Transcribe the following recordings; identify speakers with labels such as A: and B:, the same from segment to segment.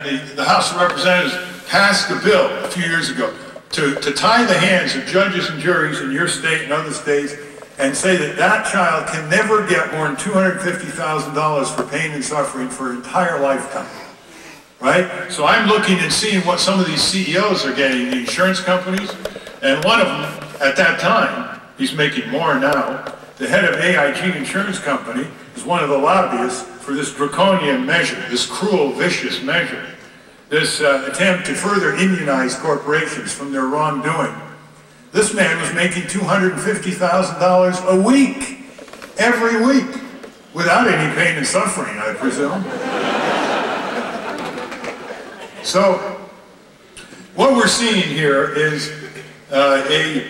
A: The House of Representatives passed a bill a few years ago to tie the hands of judges and juries in your state and other states and say that that child can never get more than $250,000 for pain and suffering for an entire lifetime. Right? So I'm looking and seeing what some of these CEOs are getting, the insurance companies, and one of them, at that time, he's making more now, the head of AIG Insurance Company is one of the lobbyists for this draconian measure, this cruel, vicious measure, this attempt to further immunize corporations from their wrongdoing. This man was making $250,000 a week, every week, without any pain and suffering, I presume. So, what we're seeing here is a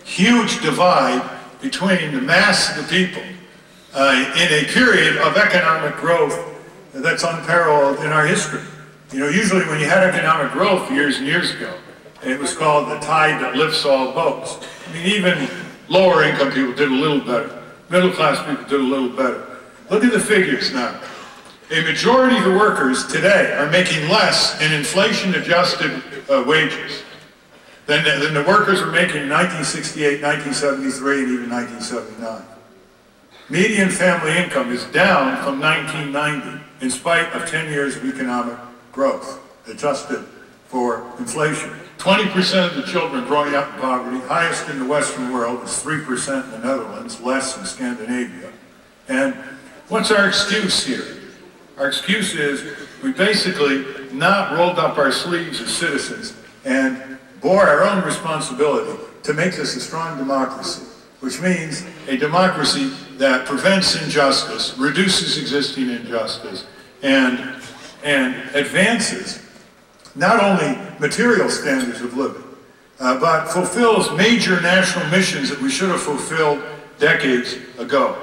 A: huge divide between the mass of the people in a period of economic growth that's unparalleled in our history. You know, usually when you had economic growth years and years ago, it was called the tide that lifts all boats. I mean, even lower income people did a little better. Middle class people did a little better. Look at the figures now. A majority of the workers today are making less in inflation-adjusted wages than the workers were making in 1968, 1973, and even 1979. Median family income is down from 1990 in spite of 10 years of economic growth, adjusted for inflation. 20% of the children growing up in poverty, highest in the Western world, is 3% in the Netherlands, less in Scandinavia. And what's our excuse here? Our excuse is we basically not rolled up our sleeves as citizens and bore our own responsibility to make this a strong democracy, which means a democracy that prevents injustice, reduces existing injustice, and advances not only material standards of living, but fulfills major national missions that we should have fulfilled decades ago.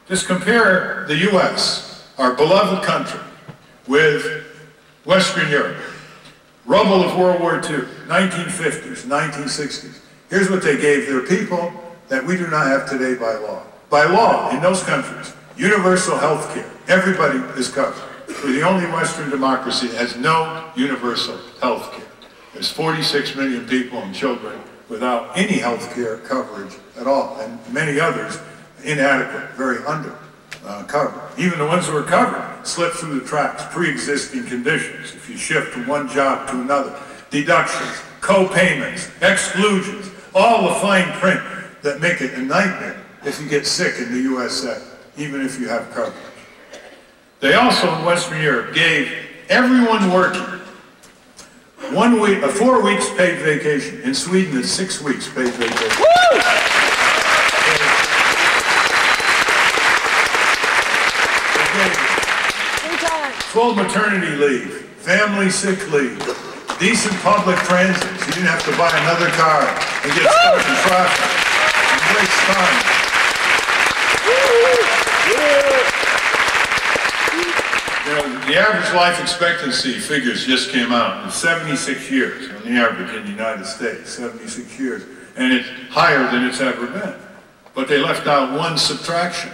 A: Just compare the U.S., our beloved country, with Western Europe. Rubble of World War II, 1950s, 1960s. Here's what they gave their people that we do not have today by law. By law, in those countries, universal health care. Everybody is covered. We're the only Western democracy that has no universal health care. There's 46 million people and children without any health care coverage at all, and many others inadequate, very under. Covered. Even the ones who are covered slip through the cracks, pre-existing conditions. If you shift from one job to another, deductions, co-payments, exclusions, all the fine print that make it a nightmare if you get sick in the USA, even if you have coverage. They also, in Western Europe, gave everyone working 1 week, 4 weeks paid vacation. In Sweden, it's 6 weeks paid vacation. Woo! Full maternity leave, family sick leave, decent public transit, so you didn't have to buy another car and get stuck in traffic and waste time. You know, the average life expectancy figures just came out. It's 76 years on the average in the United States, 76 years. And it's higher than it's ever been. But they left out one subtraction.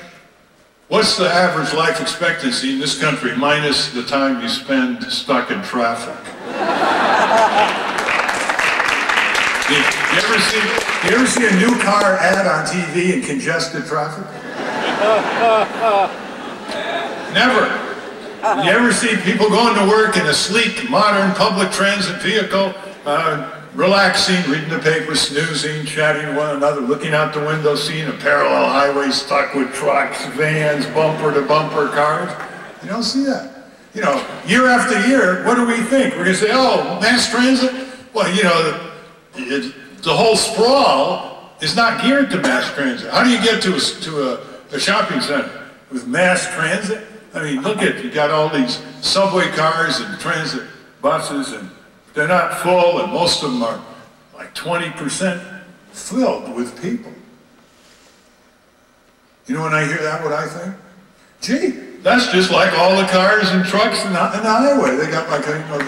A: What's the average life expectancy in this country minus the time you spend stuck in traffic? You ever see a new car ad on TV in congested traffic? Never. You ever see people going to work in a sleek, modern public transit vehicle, relaxing, reading the paper, snoozing, chatting to one another, looking out the window, seeing a parallel highway stuck with trucks, vans, bumper-to-bumper cars? You don't see that. You know, year after year, what do we think? We're going to say, oh, mass transit? Well, you know, the whole sprawl is not geared to mass transit. How do you get to a shopping center with mass transit? I mean, look at, you got all these subway cars and transit buses, and they're not full, and most of them are like 20% filled with people. You know, when I hear that, what I think? Gee, that's just like all the cars and trucks in the highway. They got like, you know,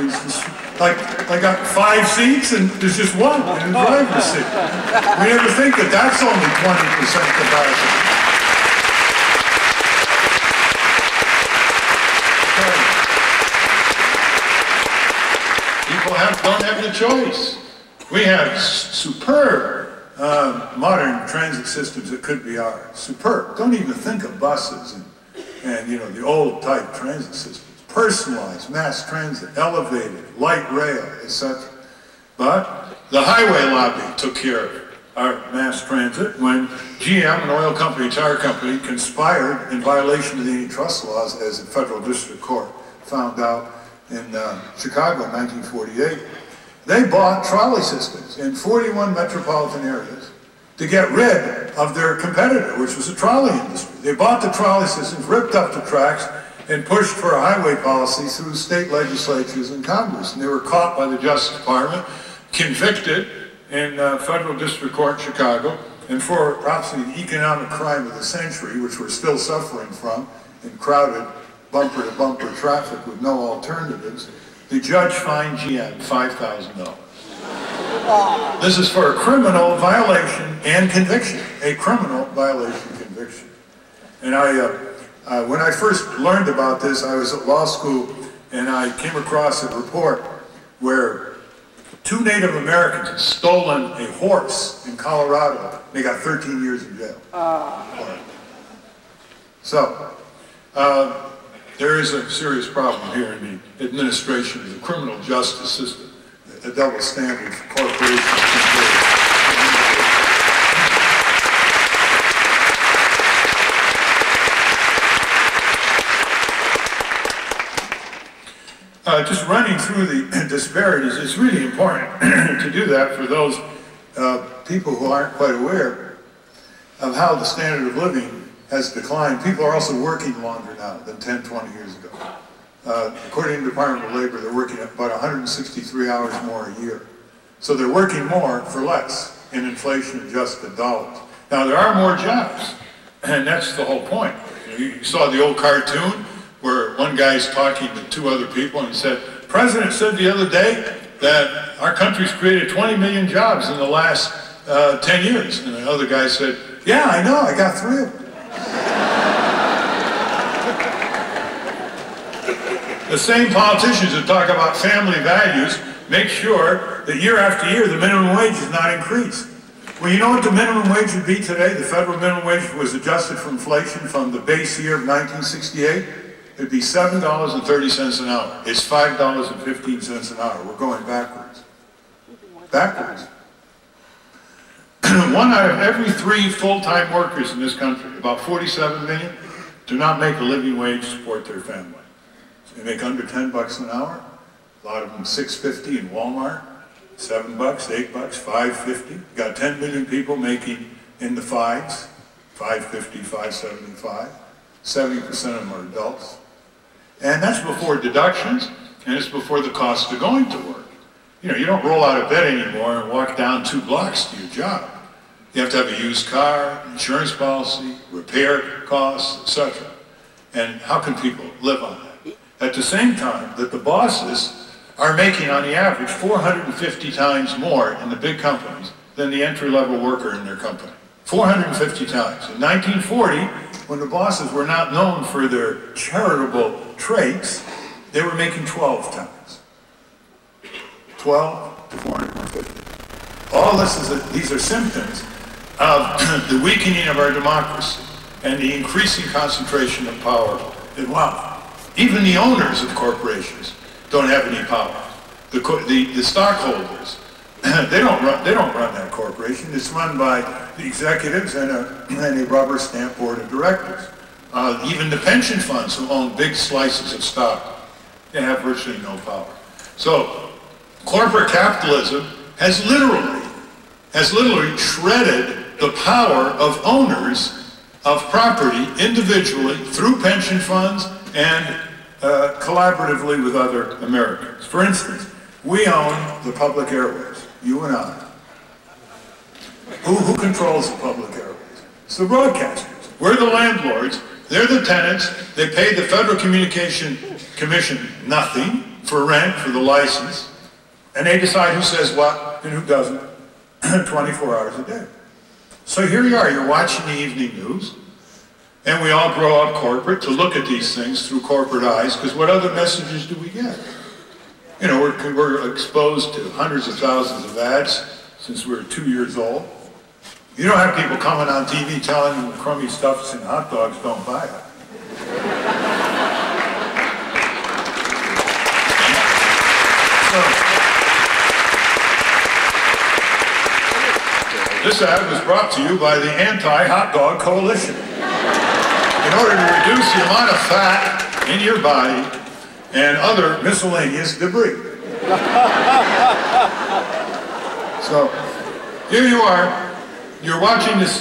A: like they got 5 seats and there's just one in the driver's seat. We never think that that's only 20% capacity. people don't have the choice. We have superb modern transit systems that could be ours. Superb. Don't even think of buses and you know, the old type transit systems. Personalized mass transit, elevated, light rail, etc. But the highway lobby took care of our mass transit when GM, an oil company, tire company, conspired in violation of the antitrust laws, as the federal district court found out in Chicago in 1948. They bought trolley systems in 41 metropolitan areas to get rid of their competitor, which was the trolley industry. They bought the trolley systems, ripped up the tracks, and pushed for a highway policy through state legislatures and Congress. And they were caught by the Justice Department, convicted in federal district court in Chicago, and for obviously the economic crime of the century, which we're still suffering from in crowded bumper-to-bumper traffic with no alternatives, the judge fined GM $5,000. This is for a criminal violation and conviction, a criminal violation conviction. And when I first learned about this, I was at law school, and I came across a report where 2 Native Americans had stolen a horse in Colorado. They got 13 years in jail. So, there is a serious problem here in the administration of the criminal justice system, a double standard for corporations. Just running through the disparities, it's really important to do that for those people who aren't quite aware of how the standard of living has declined. People are also working longer now than 10, 20 years ago. According to the Department of Labor, they're working about 163 hours more a year. So they're working more for less in inflation-adjusted dollars. Now, there are more jobs, and that's the whole point. You saw the old cartoon where one guy's talking to 2 other people, and he said, "The President said the other day that our country's created 20 million jobs in the last 10 years. And the other guy said, "Yeah, I know, I got 3 of them." The same politicians that talk about family values make sure that year after year the minimum wage is not increased. Well, you know what the minimum wage would be today? The federal minimum wage was adjusted for inflation from the base year of 1968. It'd be $7.30 an hour. It's $5.15 an hour. We're going backwards. Backwards. 1 out of every 3 full-time workers in this country, about 47 million, do not make a living wage to support their family. So they make under 10 bucks an hour. A lot of them $6.50 in Walmart, 7 bucks, 8 bucks, $5.50. You got 10 million people making in the 5s, $5.50, $5.75. 70% of them are adults. And that's before deductions, and it's before the cost of going to work. You know, you don't roll out of bed anymore and walk down 2 blocks to your job. You have to have a used car, insurance policy, repair costs, etc. And how can people live on that? At the same time that the bosses are making, on the average, 450 times more in the big companies than the entry-level worker in their company. 450 times. In 1940, when the bosses were not known for their charitable traits, they were making 12 times. 12 to 450. All this is, these are symptoms of the weakening of our democracy and the increasing concentration of power and wealth. Even the owners of corporations don't have any power. The stockholders, they don't run that corporation. It's run by the executives and a rubber stamp board of directors. Even the pension funds who own big slices of stock, they have virtually no power. So corporate capitalism has literally shredded the power of owners of property individually through pension funds and collaboratively with other Americans. For instance, we own the public airways, you and I. Who controls the public airways? It's the broadcasters. We're the landlords, they're the tenants, they pay the Federal Communication Commission nothing for rent, for the license, and they decide who says what and who doesn't 24 hours a day. So here you are, you're watching the evening news, and we all grow up corporate to look at these things through corporate eyes, because what other messages do we get? You know, we're exposed to hundreds of thousands of ads since we were 2 years old. You don't have people coming on TV telling them the crummy stuff's in hot dogs, don't buy it. This ad was brought to you by the Anti-Hot Dog Coalition. In order to reduce the amount of fat in your body and other miscellaneous debris. So, here you are. You're watching this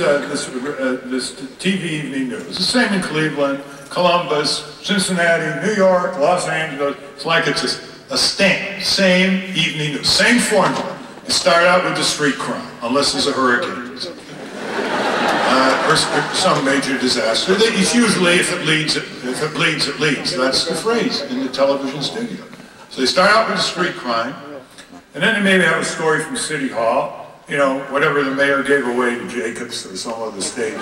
A: TV evening news. It's the same in Cleveland, Columbus, Cincinnati, New York, Los Angeles. It's like it's a stamp. Same evening news. Same formula. You start out with the street crime, unless there's a hurricane or some major disaster. It's usually, if it bleeds, it leads. That's the phrase in the television studio. So they start out with the street crime, and then they maybe have a story from City Hall, you know, whatever the mayor gave away to Jacobs or some other stadium.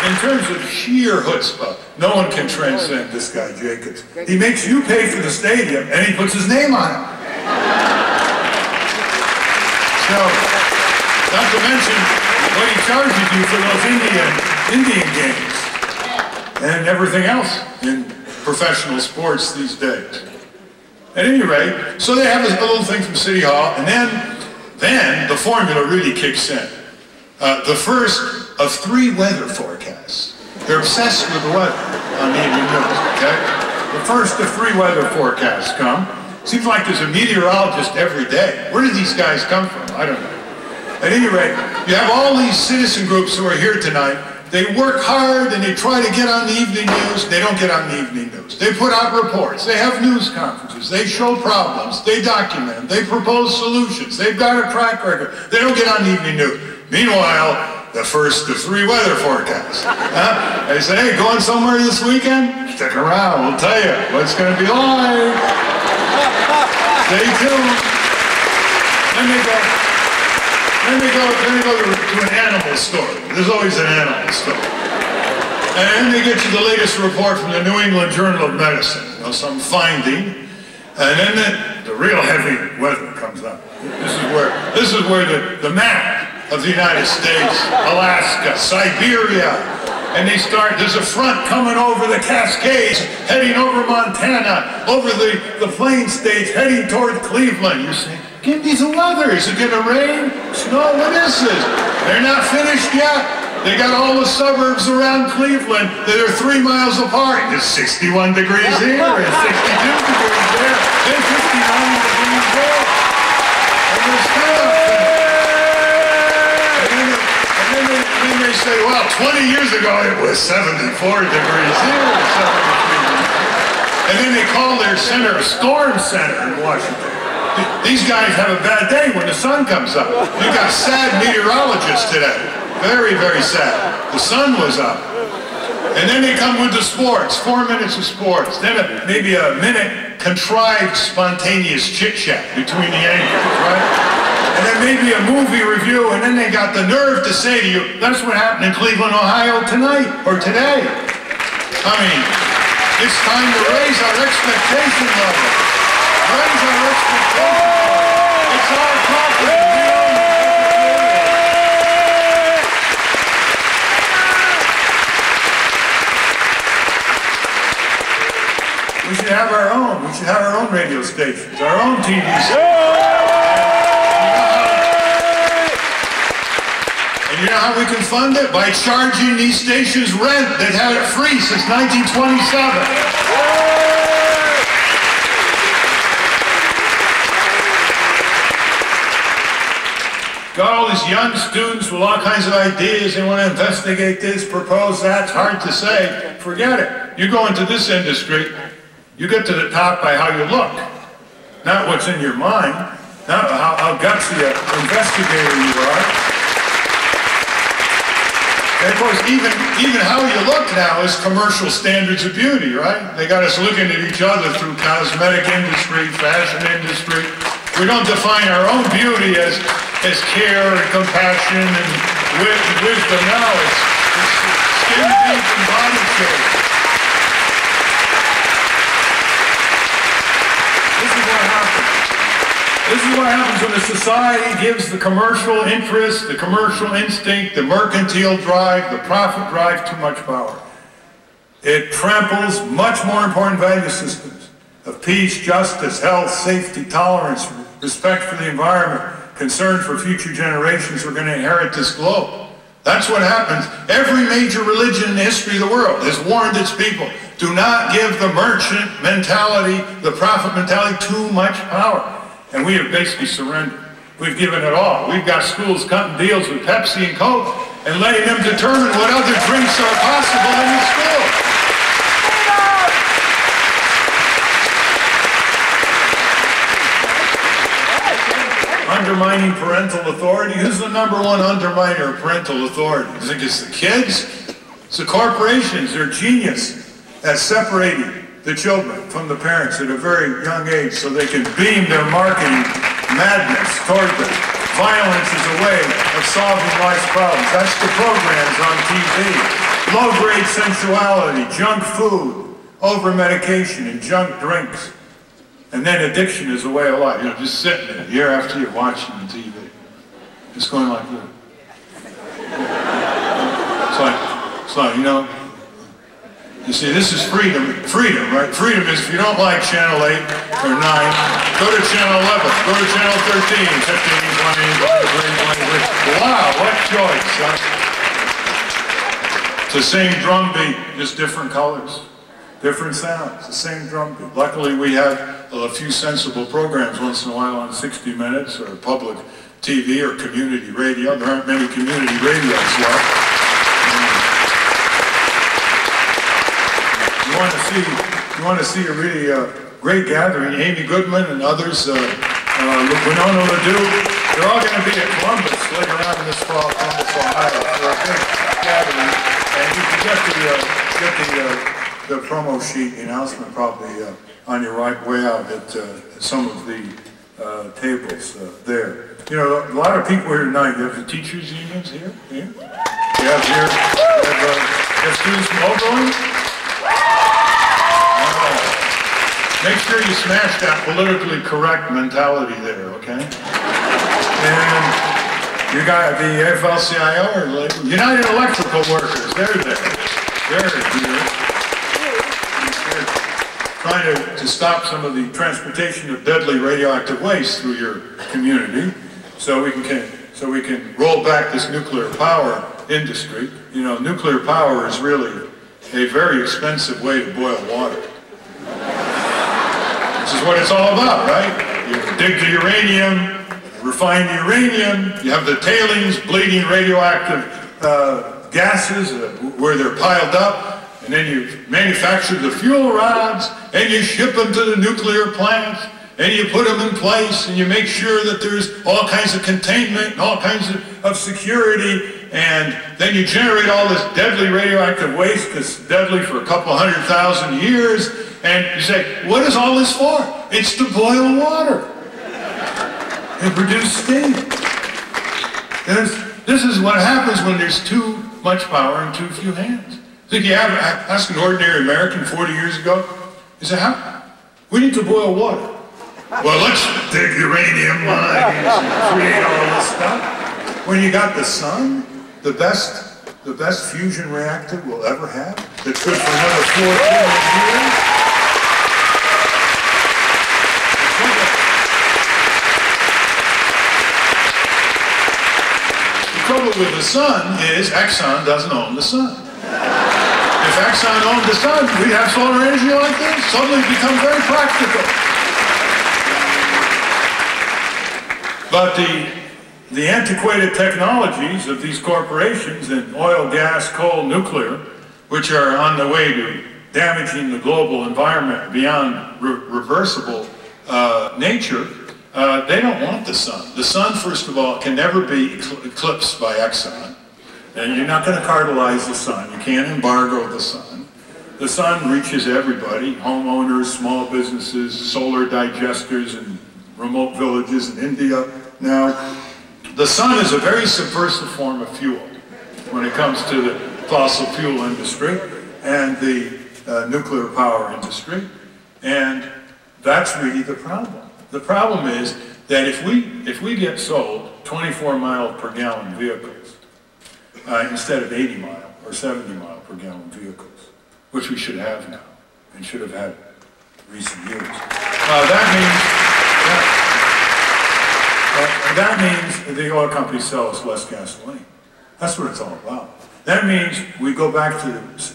A: In terms of sheer chutzpah, no one can transcend this guy, Jacobs. He makes you pay for the stadium, and he puts his name on it. So, not to mention what he charges you for those Indian games and everything else in professional sports these days. At any rate, so they have this little thing from City Hall, and then the formula really kicks in. The first of 3 weather forecasts. They're obsessed with the weather on the evening news, okay? The first of 3 weather forecasts come. Seems like there's a meteorologist every day. Where do these guys come from? I don't know. At any rate, you have all these citizen groups who are here tonight. They work hard and they try to get on the evening news. They don't get on the evening news. They put out reports. They have news conferences. They show problems. They document them. They propose solutions. They've got a track record. They don't get on the evening news. Meanwhile, the first of 3 weather forecasts. They say, hey, going somewhere this weekend? Stick around, we'll tell you what's going to be like. Stay tuned. Then they go to an animal story. There's always an animal story. And then they get you the latest report from the New England Journal of Medicine, you know, some finding. And then the real heavy weather comes up. This is where the map of the United States, Alaska, Siberia, and there's a front coming over the Cascades, heading over Montana, over the Plain States, heading toward Cleveland. You say, give me the weather. Is it going to rain? Snow? What is this? They're not finished yet. They got all the suburbs around Cleveland that are 3 miles apart. It's 61 degrees here, and 62 degrees there, and 59 degrees there. And they're still and they say, well, 20 years ago it was 74 degrees here, 73. And then they call their center a storm center in Washington. These guys have a bad day when the sun comes up. You got sad meteorologists today. Very, very sad. The sun was up. And then they come with the sports, 4 minutes of sports. Then maybe a minute contrived, spontaneous chit-chat between the anchors, right? And then maybe a movie review, and then they got the nerve to say to you, that's what happened in Cleveland, Ohio tonight, or today. I mean, it's time to raise our expectation level. Raise our expectation level. It's our property. We should have our own. We should have our own radio stations, our own TV stations. And you know how we can fund it? By charging these stations rent. They've had it free since 1927. Got all these young students with all kinds of ideas. They want to investigate this, propose that. It's hard to say. Forget it. You go into this industry, you get to the top by how you look, not what's in your mind, not how gutsy an investigator you are. And of course, even how you look now is commercial standards of beauty, right? They got us looking at each other through cosmetic industry, fashion industry. We don't define our own beauty as care and compassion and wisdom. Now it's skin deep and body shape. This is what happens when a society gives the commercial interest, the commercial instinct, the mercantile drive, the profit drive too much power. It tramples much more important value systems of peace, justice, health, safety, tolerance, respect for the environment, concern for future generations who are going to inherit this globe. That's what happens. Every major religion in the history of the world has warned its people, do not give the merchant mentality, the profit mentality, too much power. And we have basically surrendered. We've given it all. We've got schools cutting deals with Pepsi and Coke and letting them determine what other drinks are possible in the school. Undermining parental authority. Who's the #1 underminer of parental authority? You think it's the kids? It's the corporations. They're genius at separating the children from the parents at a very young age so they can beam their marketing madness toward them. Violence is a way of solving life's problems. That's the programs on TV. Low-grade sensuality, junk food, over-medication, and junk drinks. And then addiction is a way of life. You know, just sitting there year after year watching the TV. Just going like this. It's like, you know, you see, this is freedom. Freedom, right? Freedom is if you don't like Channel 8 or 9, go to Channel 11, go to Channel 13, 15, 20, 23. Wow, what choice, huh? It's the same drum beat, just different colors, different sounds, the same drum beat. Luckily, we have a few sensible programs once in a while on 60 Minutes or public TV or community radio. There aren't many community radios left. You want to see a really great gathering. Amy Goodman and others, Winona LaDue, they're all going to be at Columbus later on in this fall, Columbus, Ohio. For a big gathering, and you can get the promo sheet announcement probably on your way out at some of the tables there. You know, a lot of people here tonight. You have the teachers' unions here. You have here. You have students from Oberlin. Make sure you smash that politically correct mentality there, okay? And you got the AFL-CIO or United Electrical Workers. They're there. They're here. Trying to stop some of the transportation of deadly radioactive waste through your community, so we can roll back this nuclear power industry. You know, nuclear power is really a very expensive way to boil water. This is what it's all about, right? You dig the uranium, refine the uranium, you have the tailings, bleeding radioactive gases where they're piled up, and then you manufacture the fuel rods, and you ship them to the nuclear plants, and you put them in place, and you make sure that there's all kinds of containment, and all kinds of security, and then you generate all this deadly radioactive waste that's deadly for a couple 100,000 years, and you say, what is all this for? It's to boil water and produce steam. This is what happens when there's too much power in too few hands. Think you ask an ordinary American 40 years ago, he said, how? We need to boil water. Well, let's dig uranium mines and create all this stuff. When you got the sun, the best fusion reactor we'll ever have, that's good for another 4 billion years. The trouble with the sun is Exxon doesn't own the sun. If Exxon owned the sun, we'd have solar energy like this. Suddenly it becomes very practical. But the antiquated technologies of these corporations in oil, gas, coal, nuclear, which are on the way to damaging the global environment beyond reversible nature, they don't want the sun. The sun, first of all, can never be eclipsed by Exxon. And you're not going to cartelize the sun. You can't embargo the sun. The sun reaches everybody, homeowners, small businesses, solar digesters in remote villages in India. Now, The sun is a very subversive form of fuel when it comes to the fossil fuel industry and the nuclear power industry, and that's really the problem. The problem is that if we get sold 24 mile per gallon vehicles instead of 80 mile or 70 mile per gallon vehicles, which we should have now and should have had in recent years, that means the oil companies sell us less gasoline. That's what it's all about. That means we go back to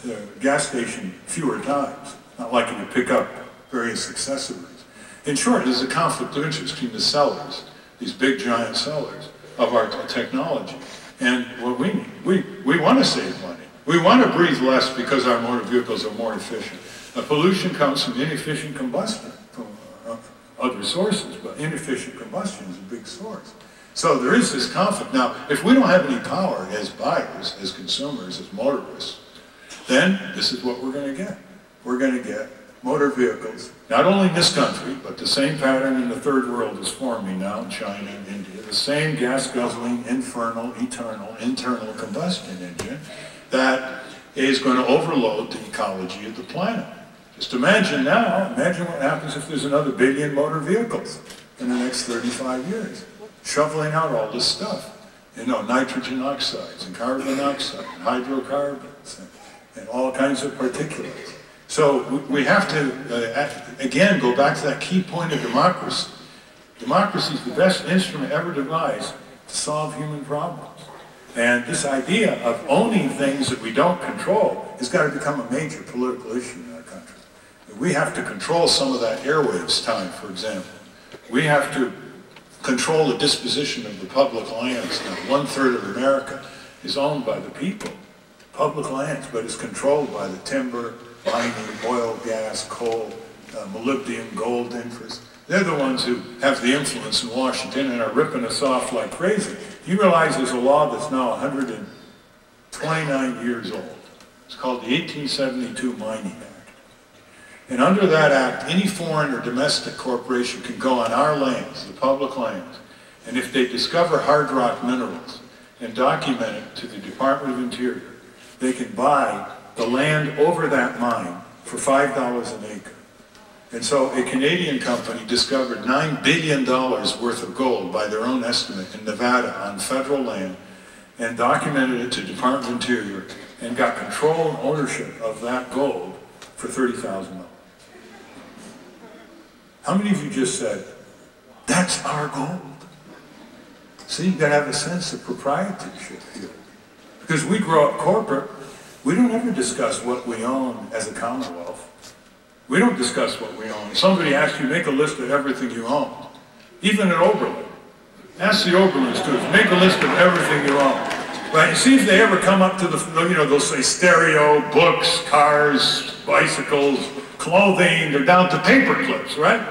A: the gas station fewer times, not likely to pick up various accessories. In short, there's a conflict of interest between the sellers, these big giant sellers of our technology, and what we need. We want to save money. We want to breathe less because our motor vehicles are more efficient. The pollution comes from inefficient combustion, from other sources, but inefficient combustion is a big source. So there is this conflict. Now, if we don't have any power as buyers, as consumers, as motorists, then this is what we're going to get. We're going to get motor vehicles, not only in this country, but the same pattern in the third world is forming now in China and India. The same gas-guzzling, infernal, eternal, internal combustion engine that is going to overload the ecology of the planet. Just imagine now, imagine what happens if there's another billion motor vehicles in the next 35 years. Shoveling out all this stuff, you know, nitrogen oxides and carbon monoxide and hydrocarbons and all kinds of particulates. So we have to, again, go back to that key point of democracy. Democracy is the best instrument ever devised to solve human problems. And this idea of owning things that we don't control has got to become a major political issue in our country. We have to control some of that airwaves time, for example. We have to control the disposition of the public lands. Now, 1/3 of America is owned by the people, public lands, but is controlled by the timber, mining, oil, gas, coal, molybdenum, gold interests. They're the ones who have the influence in Washington and are ripping us off like crazy. You realize there's a law that's now 129 years old. It's called the 1872 Mining Act. And under that act, any foreign or domestic corporation can go on our lands, the public lands, and if they discover hard rock minerals and document it to the Department of Interior, they can buy the land over that mine for $5 an acre. And so a Canadian company discovered $9 billion worth of gold by their own estimate in Nevada on federal land and documented it to the Department of Interior and got control and ownership of that gold for $30,000. How many of you just said, that's our gold? See, you've got to have a sense of proprietorship here. Because we grow up corporate, we don't ever discuss what we own as a commonwealth. We don't discuss what we own. Somebody asks you, make a list of everything you own. Even at Oberlin. Ask the Oberlin students, make a list of everything you own. Right? And see if they ever come up to the, you know, they'll say stereo, books, cars, bicycles, clothing, they're down to paper clips, right?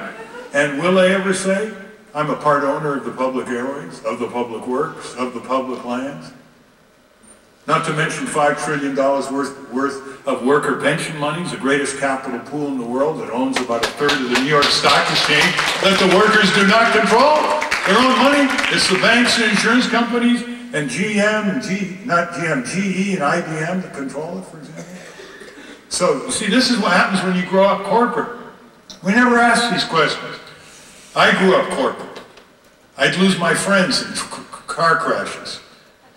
A: And will they ever say, I'm a part owner of the public airways, of the public works, of the public lands? Not to mention $5 trillion worth of worker pension monies, the greatest capital pool in the world that owns about 1/3 of the New York Stock Exchange, that the workers do not control their own money. It's the banks and insurance companies and GM and GE and IBM that control it, for example. So, you see, this is what happens when you grow up corporate. We never ask these questions. I grew up corporate. I'd lose my friends in car crashes.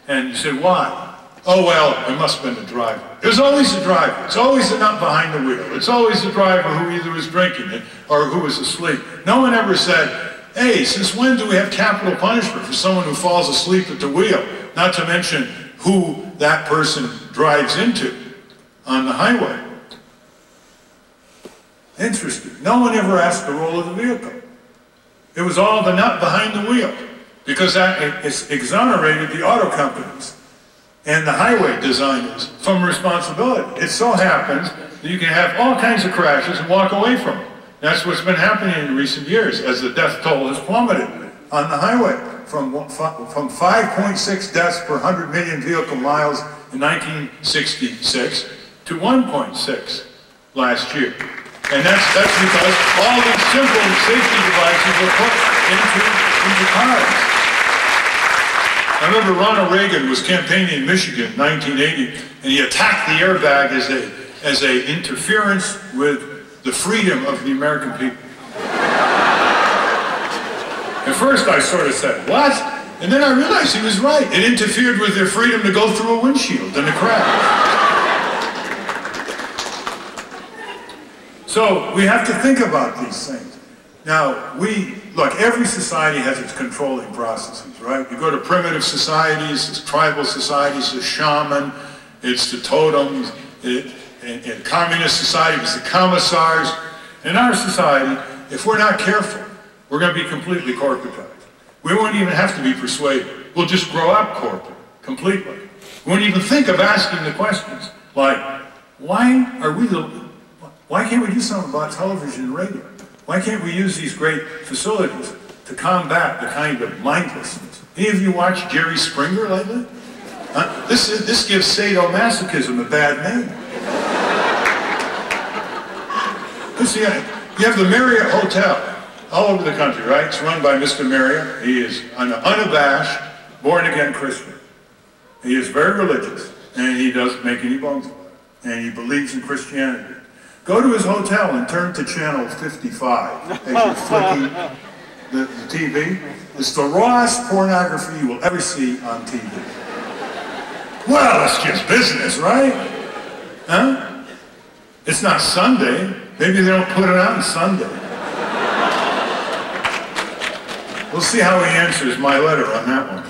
A: And you say, why? Oh, well, it must have been the driver. There's always a driver. It's always the nut behind the wheel. It's always the driver who either was drinking it or who was asleep. No one ever said, hey, since when do we have capital punishment for someone who falls asleep at the wheel? Not to mention who that person drives into on the highway. Interesting. No one ever asked the role of the vehicle. It was all the nut behind the wheel, because that exonerated the auto companies and the highway designers from responsibility. It so happens that you can have all kinds of crashes and walk away from them. That's what's been happening in recent years as the death toll has plummeted on the highway from 5.6 deaths per 100 million vehicle miles in 1966 to 1.6 last year. And that's because all these simple safety devices were put into cars. I remember Ronald Reagan was campaigning in Michigan in 1980, and he attacked the airbag as a interference with the freedom of the American people. At first I sort of said, what? And then I realized he was right. It interfered with their freedom to go through a windshield in a crash. So we have to think about these things. Now, look, every society has its controlling processes, right? You go to primitive societies, it's tribal societies, it's shaman, it's the totems. In communist society, it's the commissars. In our society, if we're not careful, we're going to be completely corporatized. We won't even have to be persuaded. We'll just grow up corporate, completely. We won't even think of asking the questions, like, why can't we do something about television and radio? Why can't we use these great facilities to combat the kind of mindlessness? Any of you watch Jerry Springer lately? This gives sadomasochism a bad name. You have the Marriott Hotel all over the country, right? It's run by Mr. Marriott. He is an unabashed, born-again Christian. He is very religious, and he doesn't make any bones about it. And he believes in Christianity. Go to his hotel and turn to channel 55 as you're flicking the TV. It's the rawest pornography you will ever see on TV. Well, it's just business, right? Huh? It's not Sunday. Maybe they don't put it on Sunday. We'll see how he answers my letter on that one.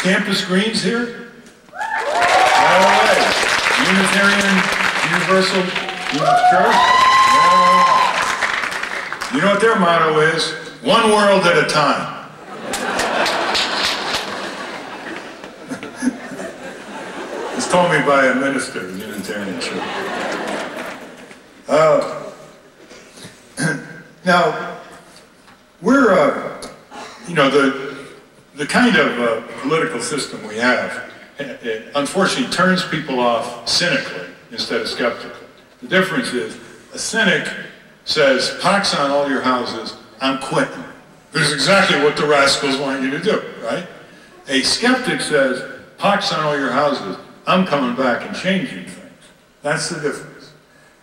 A: Campus Greens here? All right. Unitarian Universal Church? Yeah. You know what their motto is? One world at a time. It's told me by a minister in Unitarian Church. Now, we're, the kind of political system we have, it unfortunately turns people off cynically instead of skeptically. The difference is, a cynic says, pox on all your houses, I'm quitting. This is exactly what the rascals want you to do, right? A skeptic says, pox on all your houses, I'm coming back and changing things. That's the difference.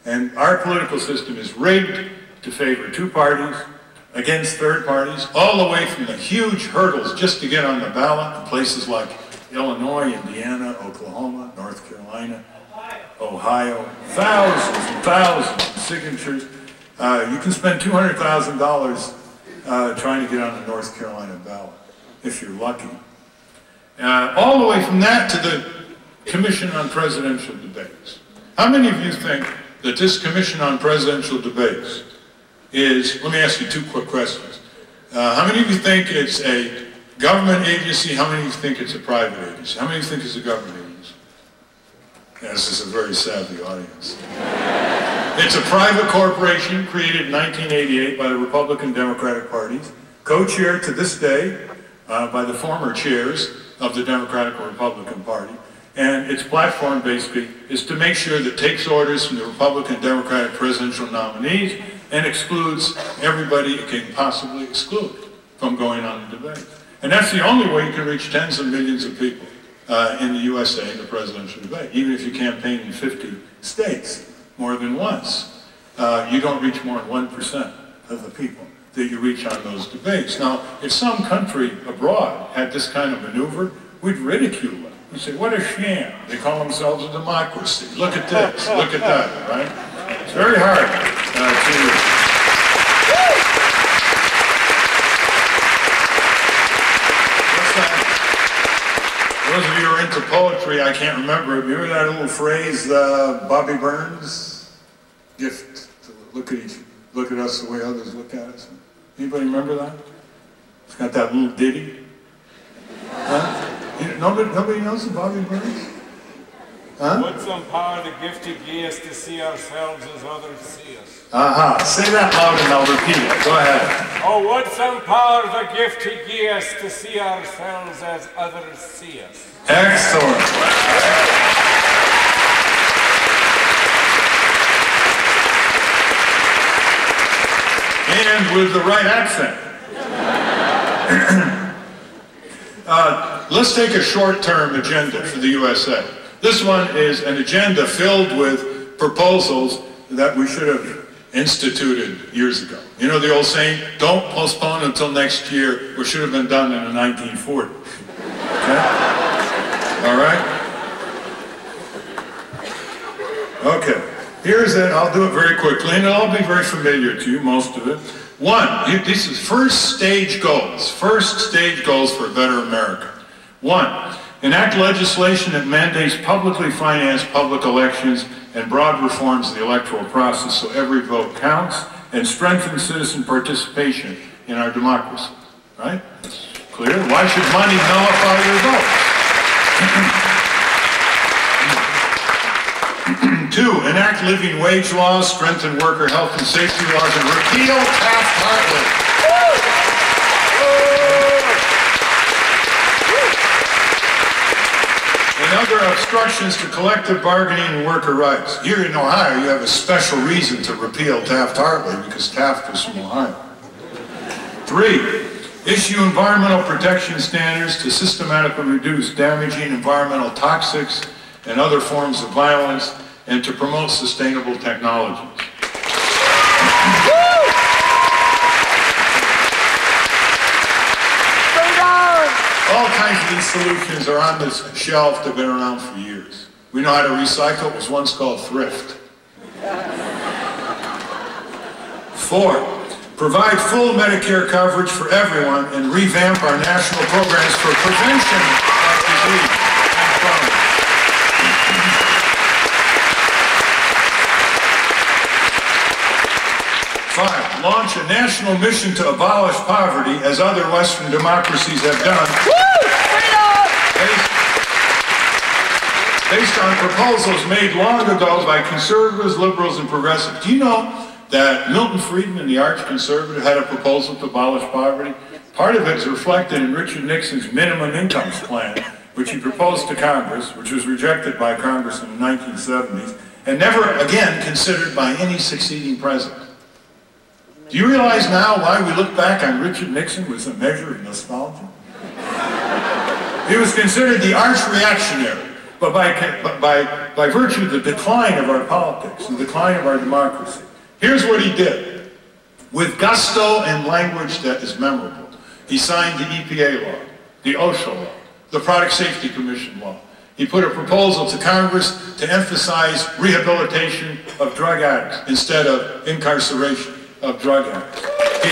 A: And our political system is rigged to favor two parties against third parties, all the way from the huge hurdles just to get on the ballot in places like Illinois, Indiana, Oklahoma, North Carolina, Ohio, thousands and thousands of signatures. You can spend $200,000 trying to get on the North Carolina ballot, if you're lucky. All the way from that to the Commission on Presidential Debates. How many of you think that this Commission on Presidential Debates is, let me ask you two quick questions. How many of you think it's a government agency? How many of you think it's a private agency? How many of you think it's a government agency? Yeah, this is a very savvy audience. It's a private corporation created in 1988 by the Republican Democratic parties, co-chaired to this day by the former chairs of the Democratic and Republican Party. And its platform basically is to make sure that it takes orders from the Republican Democratic presidential nominees and excludes everybody it can possibly exclude from going on the debate. And that's the only way you can reach tens of millions of people in the USA in the presidential debate, even if you campaign in 50 states more than once. You don't reach more than 1% of the people that you reach on those debates. Now, if some country abroad had this kind of maneuver, we'd ridicule them. We'd say, what a sham. They call themselves a democracy. Look at this, look at that, right? It's very hard those of you who are into poetry, I can't remember it. Remember that little phrase, Bobby Burns? Gift to look at us the way others look at us. Anybody remember that? It's got that little ditty. Huh? Nobody knows the Bobby Burns? Huh?
B: Would some power the gift he gave us to see ourselves as others see us?
A: Say that loud and I'll repeat it. Go ahead.
B: Oh, would some power the gift he gave us to see ourselves as others see us?
A: Excellent. and with the right accent. Let's take a short-term agenda for the USA. This one is an agenda filled with proposals that we should have instituted years ago. You know the old saying, don't postpone until next year, which should have been done in the 1940s. Okay? All right? Okay. Here's it. I'll do it very quickly, and it'll all be very familiar to you, most of it. One, this is first stage goals. First stage goals for a better America. One, enact legislation that mandates publicly financed public elections and broad reforms of the electoral process so every vote counts, and strengthen citizen participation in our democracy. Right? That's clear. Why should money nullify your vote? Two, enact living wage laws, strengthen worker health and safety laws, and repeal Taft-Hartley. And other obstructions to collective bargaining and worker rights. Here in Ohio, you have a special reason to repeal Taft-Hartley because Taft was from Ohio. Three, issue environmental protection standards to systematically reduce damaging environmental toxics and other forms of violence, and to promote sustainable technologies. All kinds of these solutions are on this shelf. They've been around for years. We know how to recycle. It was once called thrift. 4, provide full Medicare coverage for everyone and revamp our national programs for prevention of disease and crime. 5, launch a national mission to abolish poverty, as other Western democracies have done, based on proposals made long ago by conservatives, liberals, and progressives. Do you know that Milton Friedman, the arch-conservative, had a proposal to abolish poverty? Part of it is reflected in Richard Nixon's minimum incomes plan, which he proposed to Congress, which was rejected by Congress in the 1970s, and never again considered by any succeeding president. Do you realize now why we look back on Richard Nixon with a measure of nostalgia? He was considered the arch-reactionary, but by virtue of the decline of our politics, the decline of our democracy. Here's what he did. With gusto and language that is memorable, he signed the EPA law, the OSHA law, the Product Safety Commission law. He put a proposal to Congress to emphasize rehabilitation of drug addicts instead of incarceration of drug addicts. He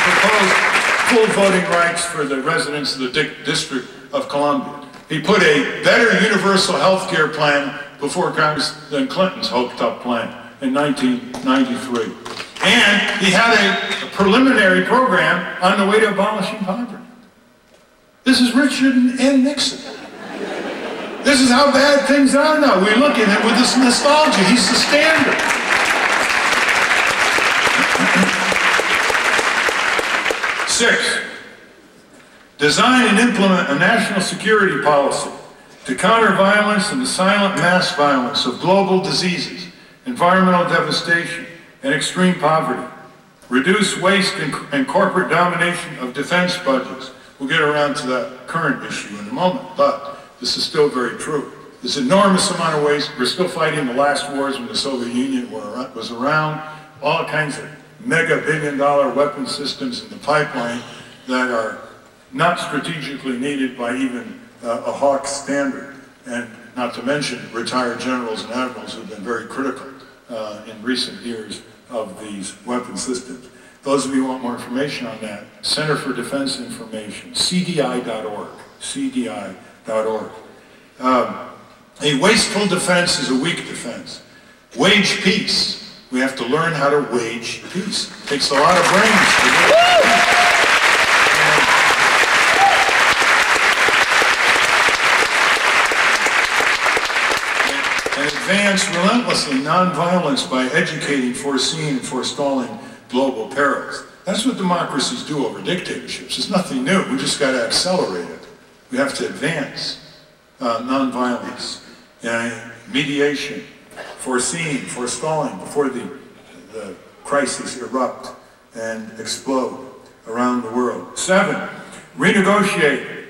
A: proposed full voting rights for the residents of the District of Columbia. He put a better universal health care plan before Congressman Clinton's hoped-up plan in 1993. And he had a preliminary program on the way to abolishing poverty. This is Richard and Nixon. This is how bad things are now. We look at him with this nostalgia. He's the standard. Six, design and implement a national security policy to counter violence and the silent mass violence of global diseases, environmental devastation, and extreme poverty. Reduce waste and corporate domination of defense budgets. We'll get around to that current issue in a moment, but this is still very true. There's an enormous amount of waste. We're still fighting the last wars when the Soviet Union was around. All kinds of mega billion-dollar weapon systems in the pipeline that are not strategically needed by even a Hawk standard. And not to mention retired generals and admirals who have been very critical in recent years of these weapon systems. Those of you who want more information on that, Center for Defense Information, CDI.org, CDI.org. A wasteful defense is a weak defense. Wage peace. We have to learn how to wage peace. It takes a lot of brains to do it. And advance relentlessly nonviolence by educating, foreseeing, and forestalling global perils. That's what democracies do over dictatorships. It's nothing new. We just got to accelerate it. We have to advance nonviolence, mediation, forestalling before the crisis erupt and explode around the world. 7, renegotiate,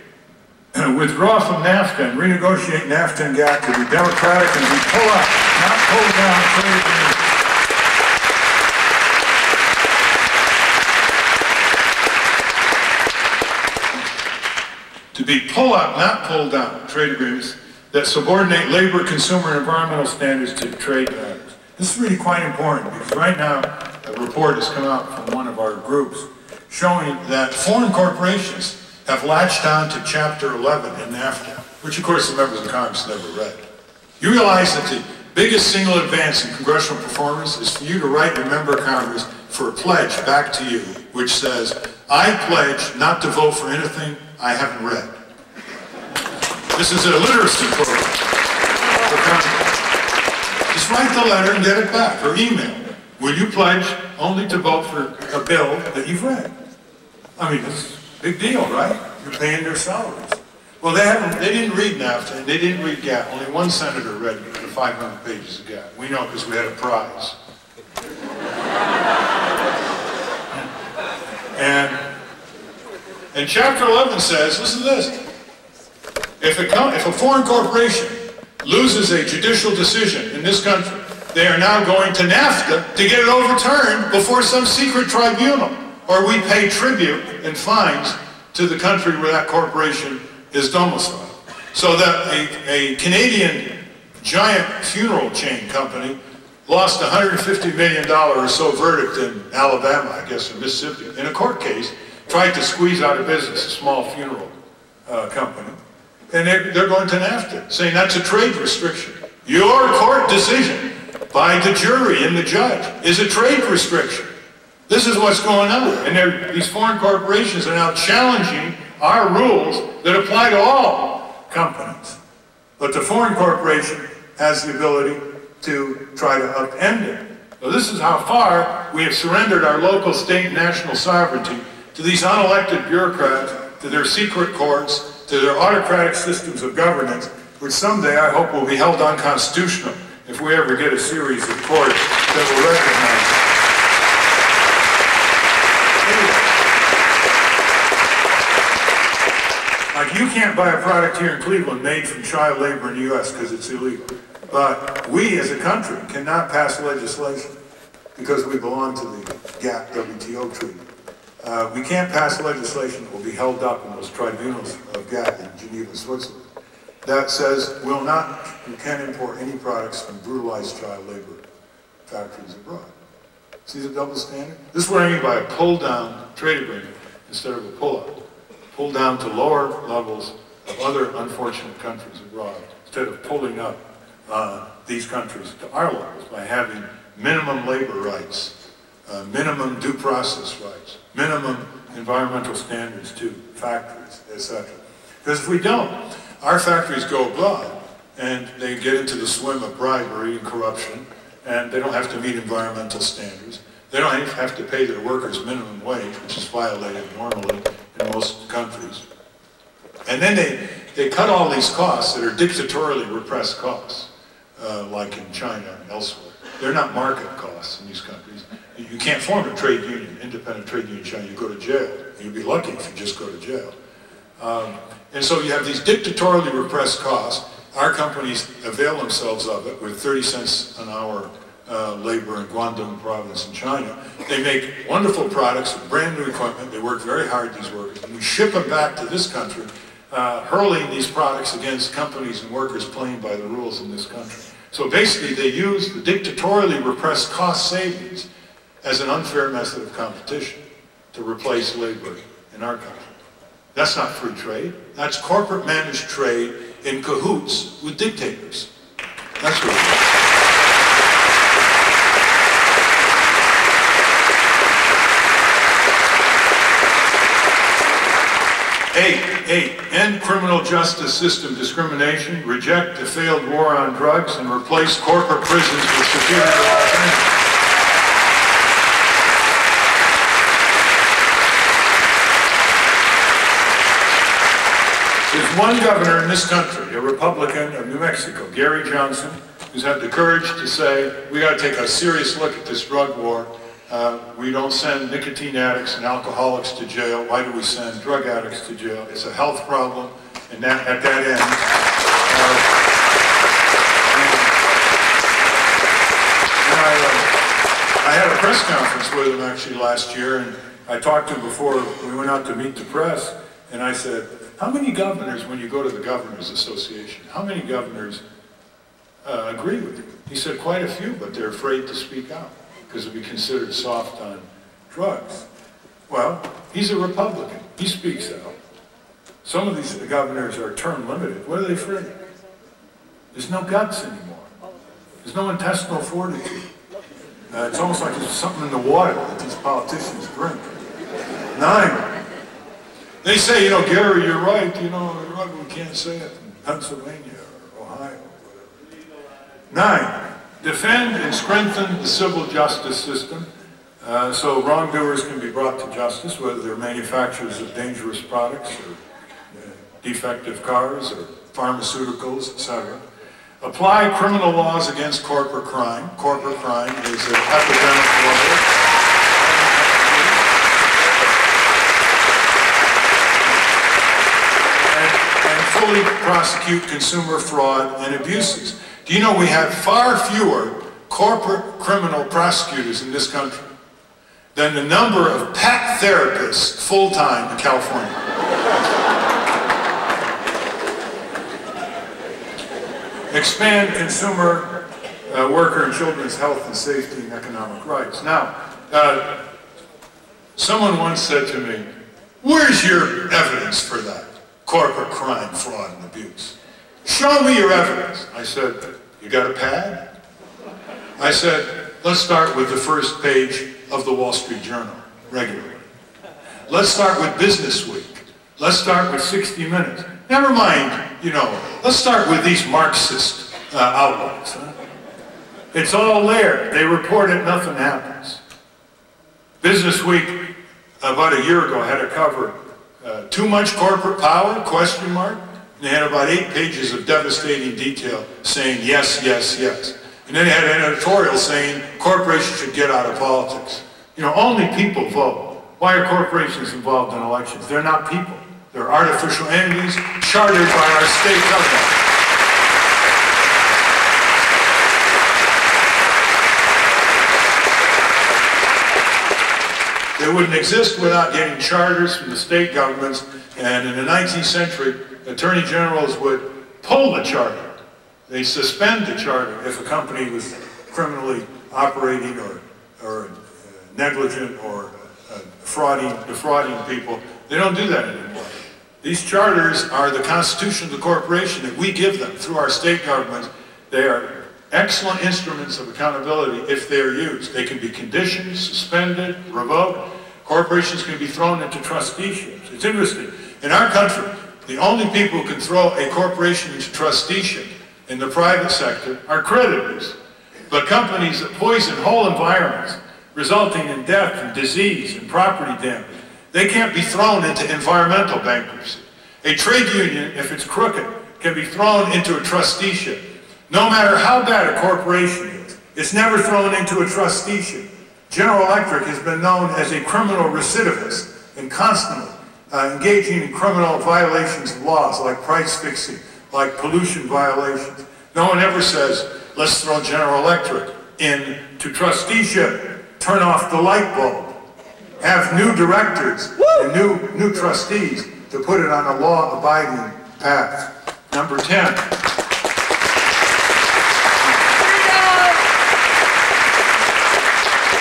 A: withdraw from NAFTA and renegotiate NAFTA and GATT to be democratic and be pull up, not pull down trade agreements. To be pull up, not pull down trade agreements that subordinate labor, consumer, and environmental standards to trade matters. This is really quite important because right now a report has come out from one of our groups showing that foreign corporations have latched on to Chapter 11 in NAFTA, which of course the members of Congress never read. You realize that the biggest single advance in congressional performance is for you to write your member of Congress for a pledge back to you, which says, I pledge not to vote for anything I haven't read. This is a literacy program for Congress. Just write the letter and get it back, or email. Will you pledge only to vote for a bill that you've read? I mean, it's a big deal, right? You're paying their salaries. Well, they didn't read NAFTA, and they didn't read GATT. Only one senator read the 500 pages of GATT. We know because we had a prize. And Chapter 11 says, listen to this, if a foreign corporation loses a judicial decision in this country, they are now going to NAFTA to get it overturned before some secret tribunal, or we pay tribute and fines to the country where that corporation is domiciled. So that a Canadian giant funeral chain company lost $150 million or so verdict in Alabama, I guess, or Mississippi, in a court case, tried to squeeze out of business a small funeral company. And they're going to NAFTA, saying that's a trade restriction. Your court decision by the jury and the judge is a trade restriction. This is what's going on. And these foreign corporations are now challenging our rules that apply to all companies. But the foreign corporation has the ability to try to upend it. So this is how far we have surrendered our local, state, and national sovereignty to these unelected bureaucrats, to their secret courts, to their autocratic systems of governance, which someday I hope will be held unconstitutional if we ever get a series of courts that will recognize it. Like, you can't buy a product here in Cleveland made from child labor in the U.S. because it's illegal. But we as a country cannot pass legislation because we belong to the GATT WTO treaty. We can't pass legislation that will be held up in those tribunals of GATT in Geneva, Switzerland, that says you can't import any products from brutalized child labor factories abroad. See the double standard? This is what I mean by a pull-down trade agreement instead of a pull-up. Pull down to lower levels of other unfortunate countries abroad instead of pulling up these countries to our levels by having minimum labor rights, minimum due process rights, minimum environmental standards to factories, etc. Because if we don't, our factories go abroad and they get into the swim of bribery and corruption, and they don't have to meet environmental standards. They don't have to pay their workers minimum wage, which is violated normally in most countries. And then they cut all these costs that are dictatorially repressed costs, like in China and elsewhere. They're not market costs in these countries. You can't form a trade union, independent trade union in China. You go to jail. You'd be lucky if you just go to jail. And so you have these dictatorially repressed costs. Our companies avail themselves of it with 30 cents an hour labor in Guangdong province in China. They make wonderful products with brand new equipment. They work very hard, these workers. And we ship them back to this country, hurling these products against companies and workers playing by the rules in this country. So basically they use the dictatorially repressed cost savings as an unfair method of competition to replace labor in our country. That's not free trade. That's corporate managed trade in cahoots with dictators. That's what it is. 8, end criminal justice system discrimination, reject the failed war on drugs, and replace corporate prisons with superior alternatives. There's one governor in this country, a Republican of New Mexico, Gary Johnson, who's had the courage to say, we got to take a serious look at this drug war. We don't send nicotine addicts and alcoholics to jail. Why do we send drug addicts to jail? It's a health problem, and that, at that end, I had a press conference with him actually last year, and I talked to him before we went out to meet the press, and I said, how many governors, when you go to the Governors Association, how many governors agree with you? He said, quite a few, but they're afraid to speak out because it'll be considered soft on drugs. Well, he's a Republican. He speaks out. Some of these governors are term limited. What are they afraid of? There's no guts anymore. There's no intestinal fortitude. It's almost like there's something in the water that these politicians drink. 9. They say, you know, Gary, you're right, you know, we can't say it in Pennsylvania or Ohio or whatever. 9, defend and strengthen the civil justice system so wrongdoers can be brought to justice, whether they're manufacturers of dangerous products or defective cars or pharmaceuticals, etc. Apply criminal laws against corporate crime. Corporate crime is an epidemic globally. And fully prosecute consumer fraud and abuses. Do you know we have far fewer corporate criminal prosecutors in this country than the number of PAT therapists full-time in California? Expand consumer, worker, and children's health and safety and economic rights. Now, someone once said to me, where's your evidence for that? Corporate crime, fraud, and abuse. Show me your evidence. I said, you got a pad? I said, let's start with the first page of the Wall Street Journal, regularly. Let's start with Business Week. Let's start with 60 Minutes. Never mind, you know, let's start with these Marxist outlets. Huh? It's all there. They report it, nothing happens. Business Week, about a year ago, had a cover, too much corporate power, question mark. And they had about 8 pages of devastating detail saying yes, yes, yes. And then they had an editorial saying corporations should get out of politics. You know, only people vote. Why are corporations involved in elections? They're not people. They're artificial entities chartered by our state government. They wouldn't exist without getting charters from the state governments, and in the 19th century, attorney generals would pull the charter. They suspend the charter if a company was criminally operating or negligent or defrauding people. They don't do that anymore. These charters are the constitution of the corporation that we give them through our state governments. They are excellent instruments of accountability if they are used. They can be conditioned, suspended, revoked. Corporations can be thrown into trusteeships. It's interesting. In our country, the only people who can throw a corporation into trusteeship in the private sector are creditors. But companies that poison whole environments, resulting in death and disease and property damage, they can't be thrown into environmental bankruptcy. A trade union, if it's crooked, can be thrown into a trusteeship. No matter how bad a corporation is, it's never thrown into a trusteeship. General Electric has been known as a criminal recidivist and constantly engaging in criminal violations of laws like price fixing, like pollution violations. No one ever says, let's throw General Electric into trusteeship, turn off the light bulb, have new directors and new trustees to put it on a law-abiding path. Number 10.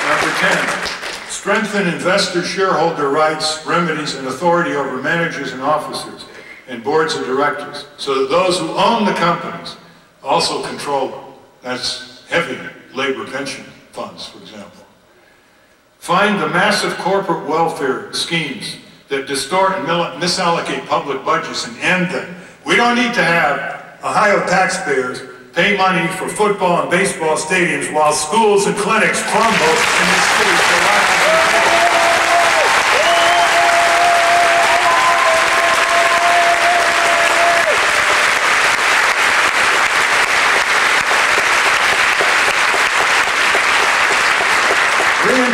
A: Number 10. Strengthen investor shareholder rights, remedies, and authority over managers and officers and boards of directors, so that those who own the companies also control them. That's heavy labor pension funds, for example. Find the massive corporate welfare schemes that distort and misallocate public budgets and end them. We don't need to have Ohio taxpayers pay money for football and baseball stadiums while schools and clinics crumble in this city for lack of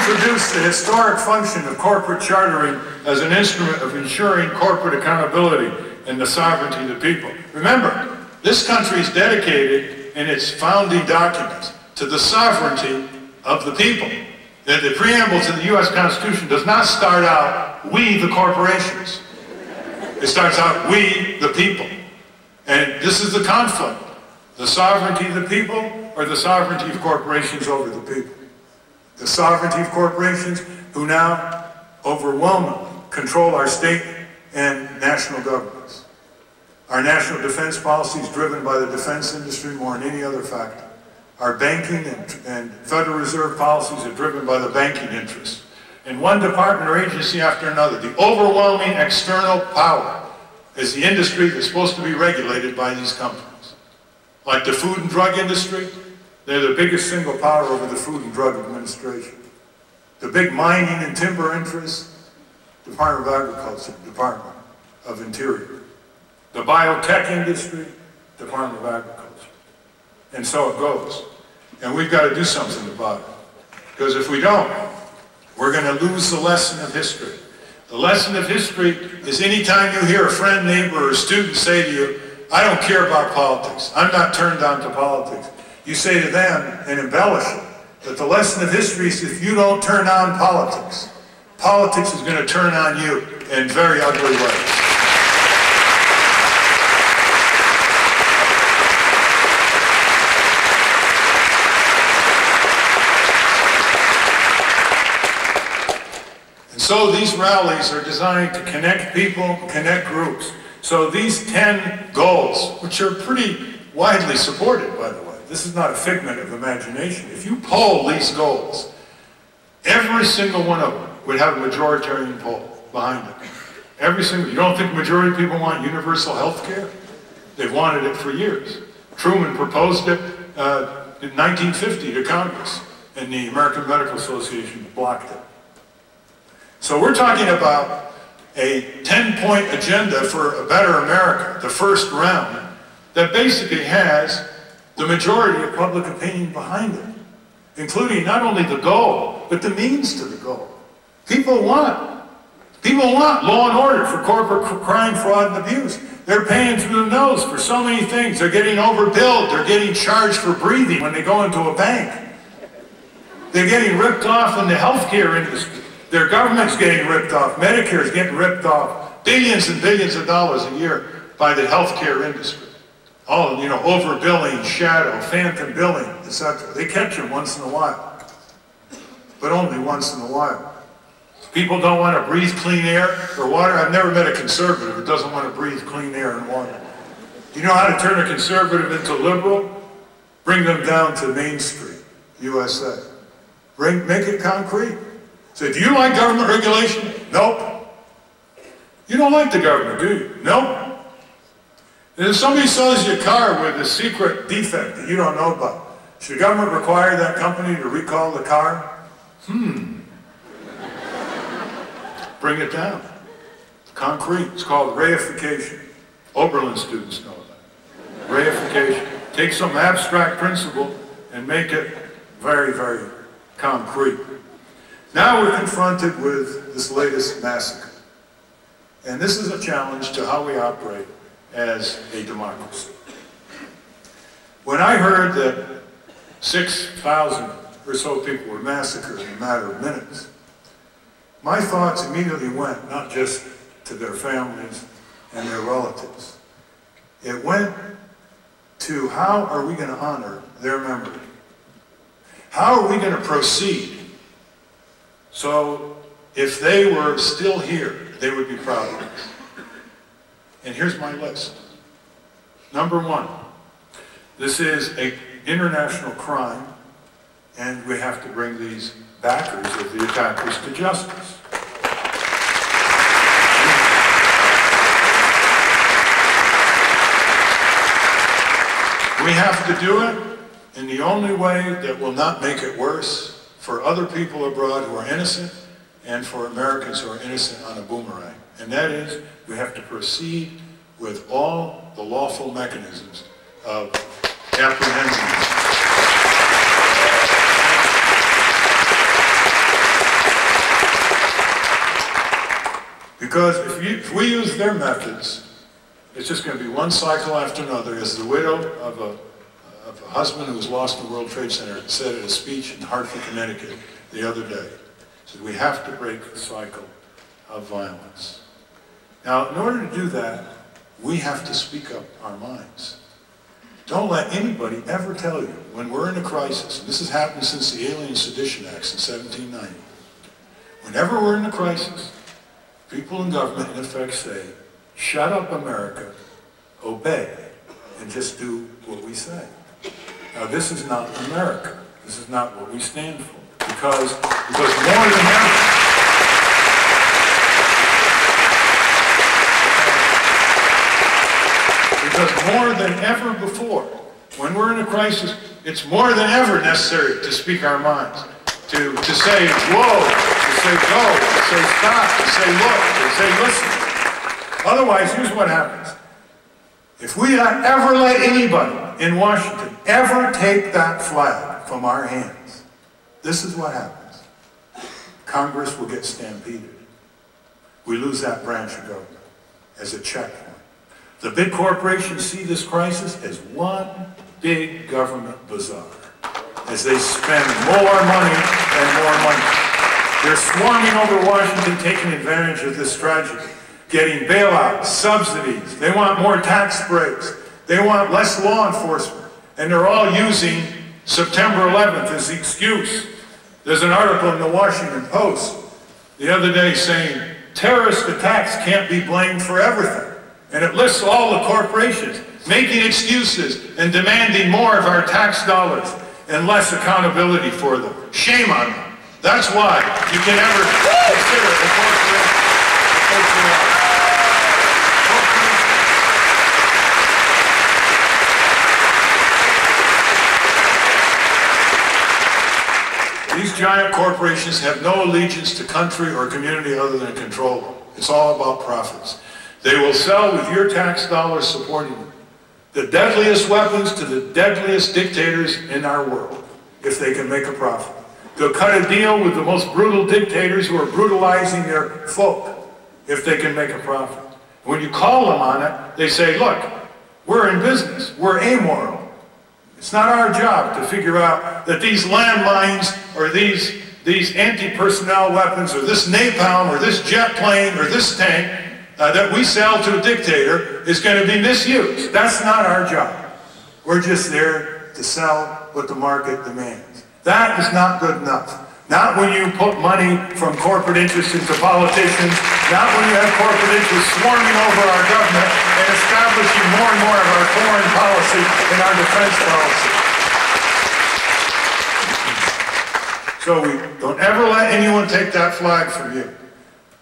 A: introduced the historic function of corporate chartering as an instrument of ensuring corporate accountability and the sovereignty of the people. Remember, this country is dedicated in its founding documents to the sovereignty of the people. The preamble to the U.S. Constitution does not start out, we the corporations. It starts out, we the people. And this is the conflict. The sovereignty of the people or the sovereignty of corporations over the people. The sovereignty of corporations who now overwhelmingly control our state and national governments. Our national defense policy is driven by the defense industry more than any other factor. Our banking and Federal Reserve policies are driven by the banking interests. And one department or agency after another, the overwhelming external power is the industry that's supposed to be regulated by these companies. Like the food and drug industry, they're the biggest single power over the Food and Drug Administration. The big mining and timber interests, Department of Agriculture, Department of Interior. The biotech industry, Department of Agriculture. And so it goes. And we've got to do something about it. Because if we don't, we're going to lose the lesson of history. The lesson of history is anytime you hear a friend, neighbor, or student say to you, I don't care about politics. I'm not turned on to politics. You say to them, and embellish it, that the lesson of history is if you don't turn on politics, politics is going to turn on you in very ugly ways. So these rallies are designed to connect people, connect groups. So these 10 goals, which are pretty widely supported, by the way, this is not a figment of imagination. If you poll these goals, every single one of them would have a majoritarian poll behind it. Every single, you don't think the majority of people want universal health care? They've wanted it for years. Truman proposed it in 1950 to Congress, and the American Medical Association blocked it. So we're talking about a 10-point agenda for a better America, the first round, that basically has the majority of public opinion behind it, including not only the goal, but the means to the goal. People want law and order for corporate crime, fraud, and abuse. They're paying through the nose for so many things. They're getting overbilled. They're getting charged for breathing when they go into a bank. They're getting ripped off in the healthcare industry. Their government's getting ripped off. Medicare's getting ripped off. Billions and billions of dollars a year by the healthcare industry. All, overbilling, shadow, phantom billing, etc. They catch them once in a while. But only once in a while. People don't want to breathe clean air or water. I've never met a conservative who doesn't want to breathe clean air and water. Do you know how to turn a conservative into liberal? Bring them down to Main Street, USA. Make it concrete. Say, do you like government regulation? Nope. You don't like the government, do you? Nope. And if somebody sells you a car with a secret defect that you don't know about, should the government require that company to recall the car? Bring it down. Concrete. It's called reification. Oberlin students know that. Reification. Take some abstract principle and make it very, very concrete. Now we're confronted with this latest massacre. And this is a challenge to how we operate as a democracy. When I heard that 6,000 or so people were massacred in a matter of minutes, my thoughts immediately went not just to their families and their relatives. It went to how are we going to honor their memory? How are we going to proceed? So if they were still here, they would be proud of us. And here's my list. Number one, this is an international crime, and we have to bring these backers of the attackers to justice. We have to do it in the only way that will not make it worse for other people abroad who are innocent and for Americans who are innocent on a boomerang. And that is, we have to proceed with all the lawful mechanisms of apprehending. Because if we use their methods, it's just going to be one cycle after another, as the widow of a husband who was lost in the World Trade Center said at a speech in Hartford, Connecticut the other day. He said, we have to break the cycle of violence. Now, in order to do that, we have to speak up our minds. Don't let anybody ever tell you, when we're in a crisis, and this has happened since the Alien Sedition Acts in 1790, whenever we're in a crisis, people in government, in effect, say, shut up, America, obey, and just do what we say. Now, this is not America. This is not what we stand for. Because more than ever, before, when we're in a crisis, it's more than ever necessary to speak our minds, to say whoa, to say go, to say stop, to say look, to say listen. Otherwise, here's what happens. If we ever let anybody in Washington ever take that flag from our hands, this is what happens. Congress will get stampeded. We lose that branch of government as a checkpoint. The big corporations see this crisis as one big government bazaar, as they spend more money and more money. They're swarming over Washington, taking advantage of this tragedy, getting bailouts, subsidies. They want more tax breaks. They want less law enforcement. And they're all using September 11th as the excuse. There's an article in the Washington Post the other day saying terrorist attacks can't be blamed for everything. And it lists all the corporations making excuses and demanding more of our tax dollars and less accountability for them. Shame on them. That's why you can never consider a corporation. These giant corporations have no allegiance to country or community other than control them. It's all about profits. They will sell with your tax dollars supporting them the deadliest weapons to the deadliest dictators in our world, if they can make a profit. They'll cut a deal with the most brutal dictators who are brutalizing their folk, if they can make a profit. When you call them on it, they say, look, we're in business, we're amoral. It's not our job to figure out that these landmines or these anti-personnel weapons or this napalm or this jet plane or this tank that we sell to a dictator is going to be misused. That's not our job. We're just there to sell what the market demands. That is not good enough. Not when you put money from corporate interests into politicians, not when you have corporate interests swarming over our government and establishing more and more of our foreign policy and our defense policy. So we don't ever let anyone take that flag from you.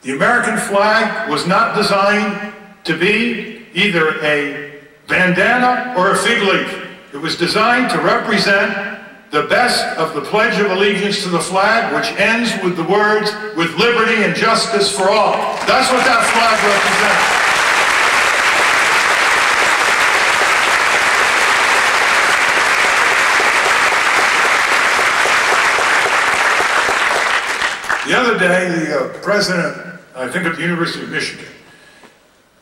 A: The American flag was not designed to be either a bandana or a fig leaf. It was designed to represent the best of the Pledge of Allegiance to the flag, which ends with the words, with liberty and justice for all. That's what that flag represents. The other day, the president, I think at the University of Michigan,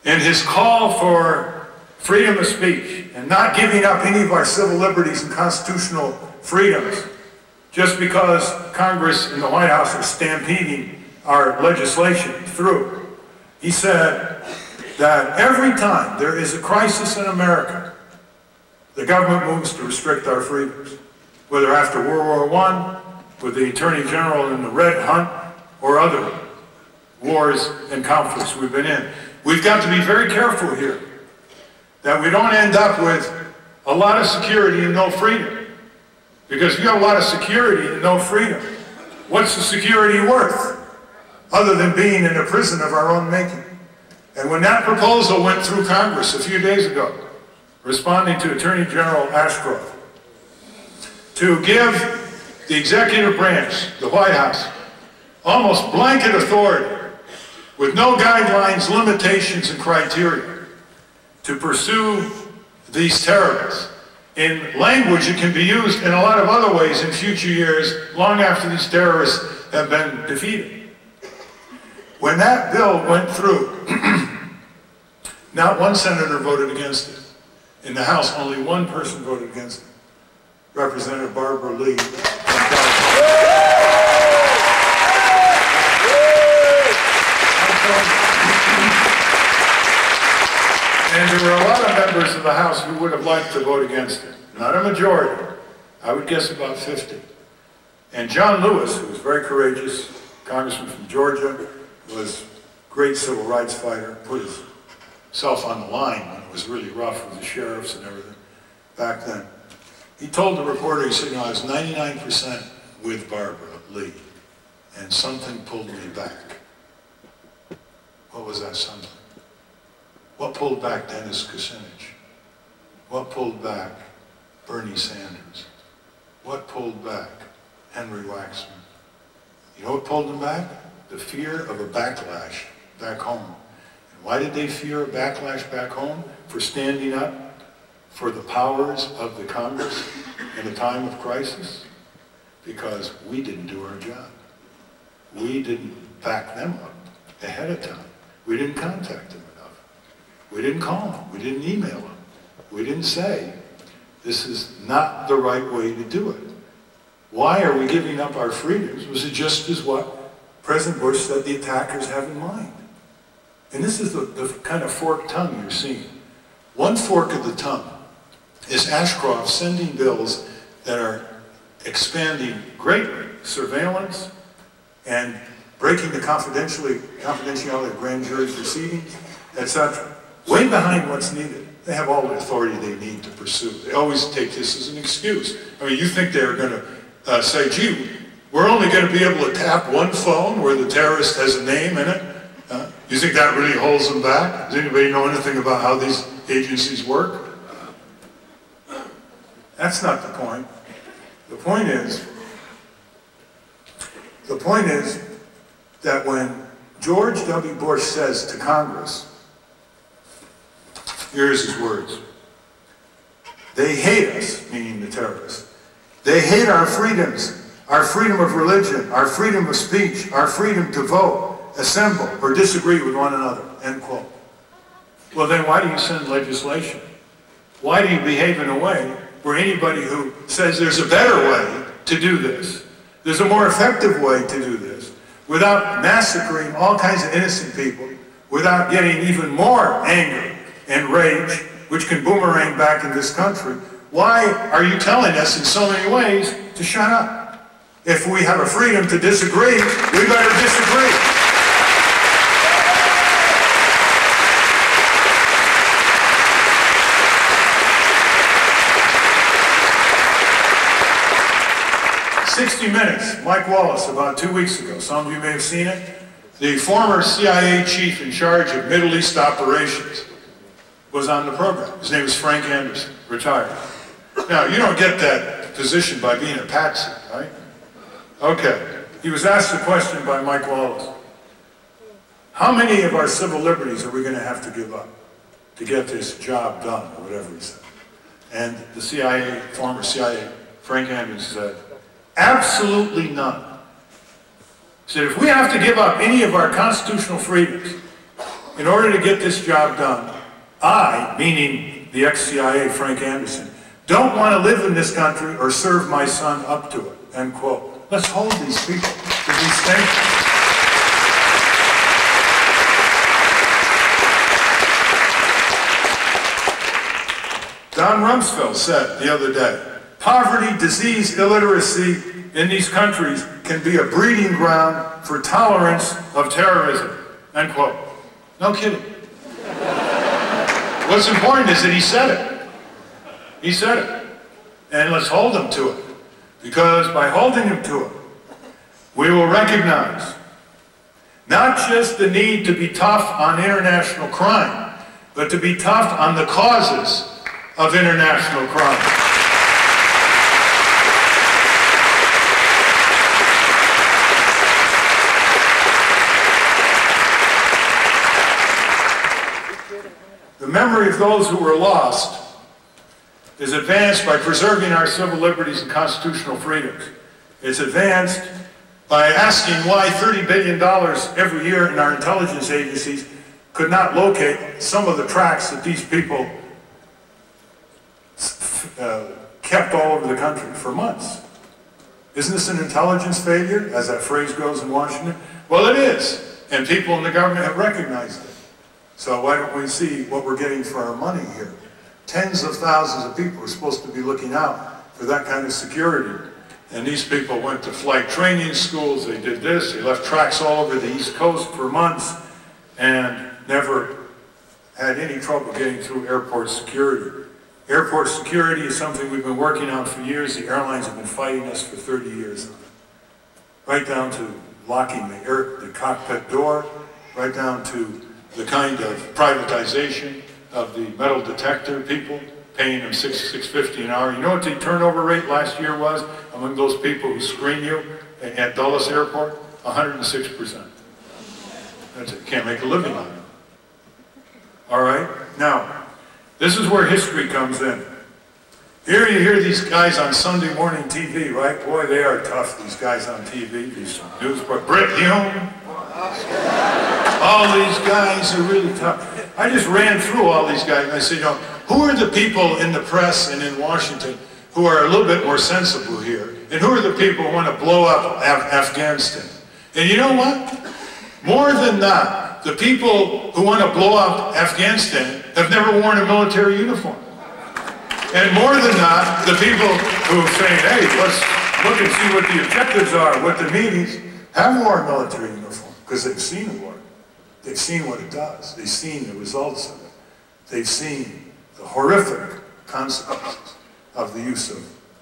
A: in his call for freedom of speech and not giving up any of our civil liberties and constitutional freedoms just because Congress and the White House are stampeding our legislation through. He said that every time there is a crisis in America, the government moves to restrict our freedoms, whether after World War I, with the Attorney General in the Red Hunt, or other wars and conflicts we've been in. We've got to be very careful here that we don't end up with a lot of security and no freedom. Because if you have a lot of security and no freedom, what's the security worth other than being in a prison of our own making? And when that proposal went through Congress a few days ago, responding to Attorney General Ashcroft, to give the executive branch, the White House, almost blanket authority with no guidelines, limitations, and criteria to pursue these terrorists in language that can be used in a lot of other ways in future years, long after these terrorists have been defeated. When that bill went through, not one senator voted against it. In the House, only one person voted against it. Representative Barbara Lee from California. And there were a lot of members of the House who would have liked to vote against it. Not a majority. I would guess about 50. And John Lewis, who was very courageous, congressman from Georgia, was a great civil rights fighter, put himself on the line when it was really rough with the sheriffs and everything back then. He told the reporter, he said, you know, I was 99% with Barbara Lee, and something pulled me back. What was that something? What pulled back Dennis Kucinich? What pulled back Bernie Sanders? What pulled back Henry Waxman? You know what pulled them back? The fear of a backlash back home. And why did they fear a backlash back home? For standing up for the powers of the Congress in a time of crisis? Because we didn't do our job. We didn't back them up ahead of time. We didn't contact them enough. We didn't call them. We didn't email them. We didn't say, this is not the right way to do it. Why are we giving up our freedoms? Was it just as what President Bush said the attackers have in mind? And this is the kind of forked tongue you're seeing. One fork of the tongue is Ashcroft sending bills that are expanding greatly surveillance and breaking the confidentiality of grand jury proceedings, etc. Way behind what's needed. They have all the authority they need to pursue. They always take this as an excuse. I mean, you think they're going to say, gee, we're only going to be able to tap one phone where the terrorist has a name in it? You think that really holds them back? Does anybody know anything about how these agencies work? That's not the point. The point is that when George W. Bush says to Congress, here's his words, they hate us, meaning the terrorists. They hate our freedoms, our freedom of religion, our freedom of speech, our freedom to vote, assemble, or disagree with one another, end quote. Well, then why do you send legislation? Why do you behave in a way where anybody who says there's a better way to do this, there's a more effective way to do this, without massacring all kinds of innocent people, without getting even more anger and rage, which can boomerang back in this country, why are you telling us in so many ways to shut up? If we have a freedom to disagree, we better disagree. 60 Minutes, Mike Wallace, about 2 weeks ago, some of you may have seen it, the former CIA chief in charge of Middle East operations was on the program. His name was Frank Anderson, retired. Now, you don't get that position by being a patsy, right? Okay. He was asked a question by Mike Wallace. How many of our civil liberties are we going to have to give up to get this job done, or whatever he said? And the CIA, former CIA, Frank Anderson said, absolutely none. He said, if we have to give up any of our constitutional freedoms in order to get this job done, I, meaning the ex-CIA Frank Anderson, don't want to live in this country or serve my son up to it, end quote. Let's hold these people to these statements. Don Rumsfeld said the other day, poverty, disease, illiteracy in these countries can be a breeding ground for tolerance of terrorism, end quote. No kidding. What's important is that he said it. He said it. And let's hold him to it. Because by holding him to it, we will recognize not just the need to be tough on international crime, but to be tough on the causes of international crime. The memory of those who were lost is advanced by preserving our civil liberties and constitutional freedoms. It's advanced by asking why $30 billion every year in our intelligence agencies could not locate some of the tracks that these people kept all over the country for months. Isn't this an intelligence failure, as that phrase goes in Washington? Well, it is, and people in the government have recognized it. So why don't we see what we're getting for our money here? Tens of thousands of people are supposed to be looking out for that kind of security. And these people went to flight training schools, they did this, they left tracks all over the East Coast for months, and never had any trouble getting through airport security. Airport security is something we've been working on for years. The airlines have been fighting us for 30 years on it. Right down to locking the cockpit door, right down to the kind of privatization of the metal detector people, paying them $6.50 an hour. You know what the turnover rate last year was among those people who screen you at Dulles Airport? 106%. That's it. You can't make a living on it. All right? Now, this is where history comes in. Here you hear these guys on Sunday morning TV, right? Boy, they are tough, these guys on TV, these news, but Britt Hume, all these guys are really tough. I just ran through all these guys and I said, you know, who are the people in the press and in Washington who are a little bit more sensible here? And who are the people who want to blow up Afghanistan? And you know what? More than that, the people who want to blow up Afghanistan have never worn a military uniform. And more than that, the people who are saying, hey, let's look and see what the objectives are, what the meetings, have worn a military uniform, because they've seen the war. They've seen what it does. They've seen the results of it. They've seen the horrific consequences of the use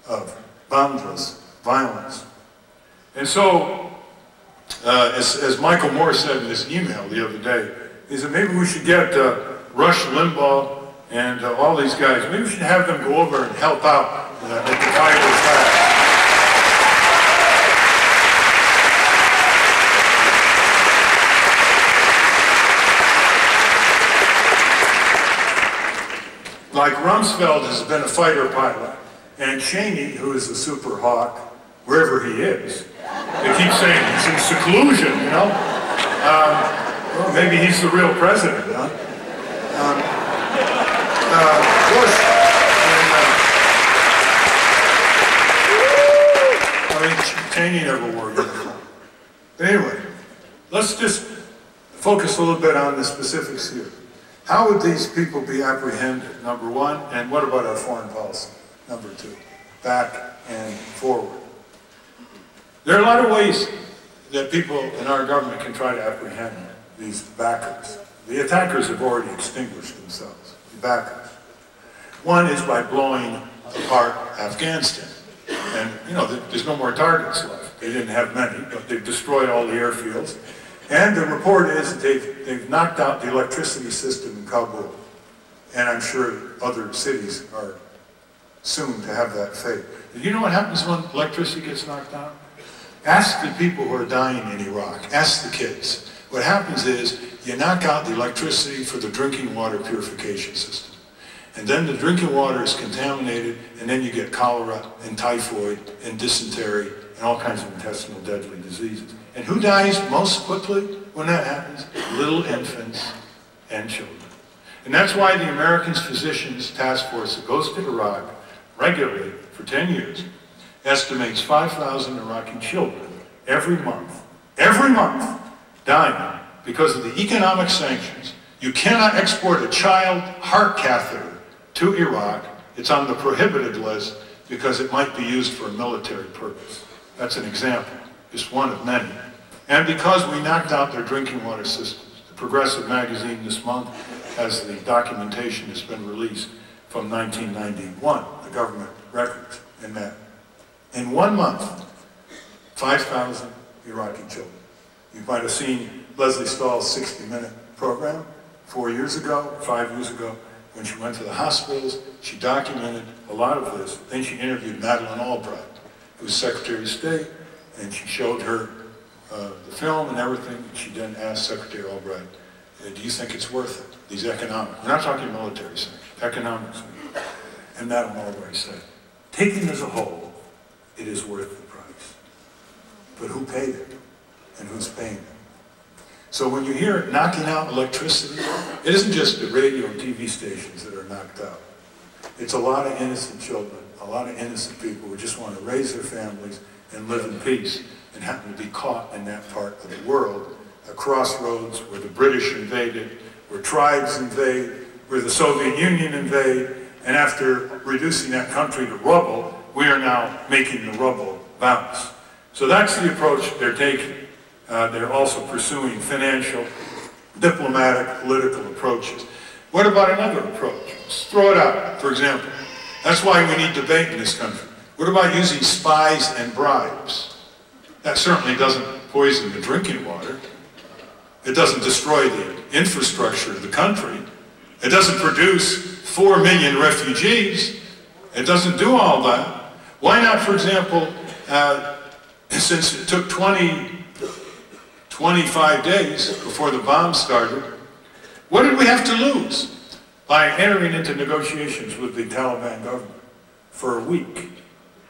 A: of boundless violence. And so, as Michael Moore said in his email the other day, he said maybe we should get Rush Limbaugh and all these guys, maybe we should have them go over and help out at the Khyber Pass. Like Rumsfeld has been a fighter pilot, and Cheney, who is a super hawk, wherever he is, they keep saying he's in seclusion, you know? Well, maybe he's the real president, huh? Bush, and, I mean, Cheney never wore a uniform. But anyway, let's just focus a little bit on the specifics here. How would these people be apprehended, number one, and what about our foreign policy, number two, back and forward? There are a lot of ways that people in our government can try to apprehend these backers. The attackers have already extinguished themselves, the backers. One is by blowing apart Afghanistan. And, you know, there's no more targets left. They didn't have many, but they've destroyed all the airfields. And the report is that they've knocked out the electricity system in Kabul. And I'm sure other cities are soon to have that fate. You know what happens when electricity gets knocked out? Ask the people who are dying in Iraq. Ask the kids. What happens is you knock out the electricity for the drinking water purification system. And then the drinking water is contaminated, and then you get cholera and typhoid and dysentery and all kinds of intestinal deadly diseases. And who dies most quickly when that happens? Little infants and children. And that's why the American Physicians Task Force that goes to Iraq regularly for 10 years estimates 5,000 Iraqi children every month, dying because of the economic sanctions. You cannot export a child heart catheter to Iraq. It's on the prohibited list because it might be used for a military purpose. That's an example, just one of many. And because we knocked out their drinking water systems. The Progressive magazine this month has the documentation that's been released from 1991, the government records in that. In 1 month, 5,000 Iraqi children. You might have seen Leslie Stahl's 60-minute program 4 years ago, 5 years ago, when she went to the hospitals. She documented a lot of this. Then she interviewed Madeleine Albright, who was Secretary of State, and she showed her the film and everything. And she then asked Secretary Albright, do you think it's worth it, these economic? We're not talking military sanctions, economic sanctions. And Madeleine Albright said, taken as a whole, it is worth the price. but who paid it and who's paying it? So when you hear knocking out electricity, it isn't just the radio and TV stations that are knocked out. It's a lot of innocent children, a lot of innocent people who just want to raise their families and live in peace and happen to be caught in that part of the world, a crossroads where the British invaded, where tribes invade, where the Soviet Union invade, and after reducing that country to rubble, we are now making the rubble bounce. So that's the approach they're taking. They're also pursuing financial, diplomatic, political approaches. What about another approach? Let's throw it out, for example. That's why we need debate in this country. What about using spies and bribes? That certainly doesn't poison the drinking water. It doesn't destroy the infrastructure of the country. It doesn't produce 4 million refugees. It doesn't do all that. Why not, for example, since it took 25 days before the bomb started, what did we have to lose by entering into negotiations with the Taliban government for a week?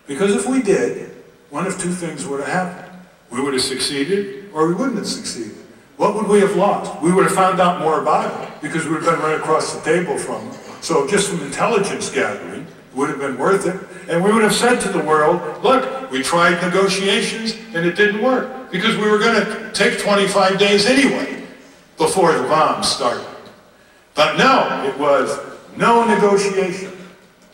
A: Because if we did, one of two things would have happened. We would have succeeded or we wouldn't have succeeded. What would we have lost? We would have found out more about it because we would have been right across the table from them. So just from intelligence gathering, it would have been worth it. And we would have said to the world, look, we tried negotiations and it didn't work because we were going to take 25 days anyway before the bomb started. But no, it was no negotiation,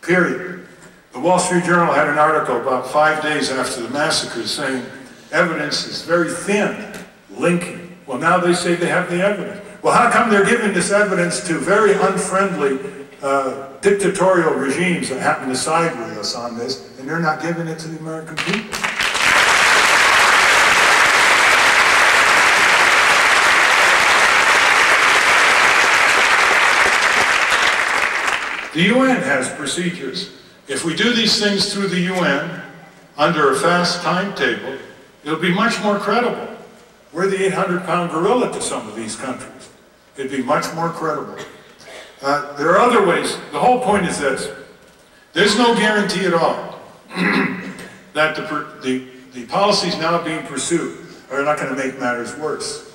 A: period. The Wall Street Journal had an article about 5 days after the massacre saying evidence is very thin, linking. Well, now they say they have the evidence. Well, how come they're giving this evidence to very unfriendly dictatorial regimes that happen to side with us on this, and they're not giving it to the American people? The UN has procedures. If we do these things through the UN, under a fast timetable, it'll be much more credible. We're the 800-pound gorilla to some of these countries. It'd be much more credible. There are other ways. The whole point is this. There's no guarantee at all that the policies now being pursued are not going to make matters worse.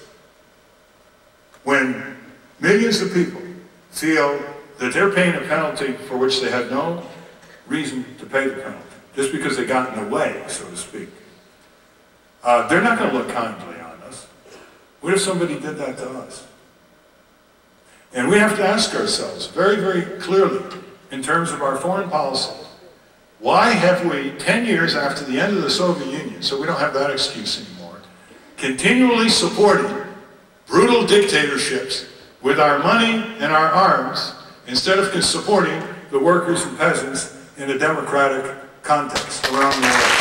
A: When millions of people feel that they're paying a penalty for which they had no reason to pay the penalty, just because they got in the way, so to speak, they're not going to look kindly on us. What if somebody did that to us? And we have to ask ourselves very, very clearly, in terms of our foreign policy, why have we, 10 years after the end of the Soviet Union, so we don't have that excuse anymore, continually supporting brutal dictatorships with our money and our arms, instead of supporting the workers and peasants in a democratic context around the world?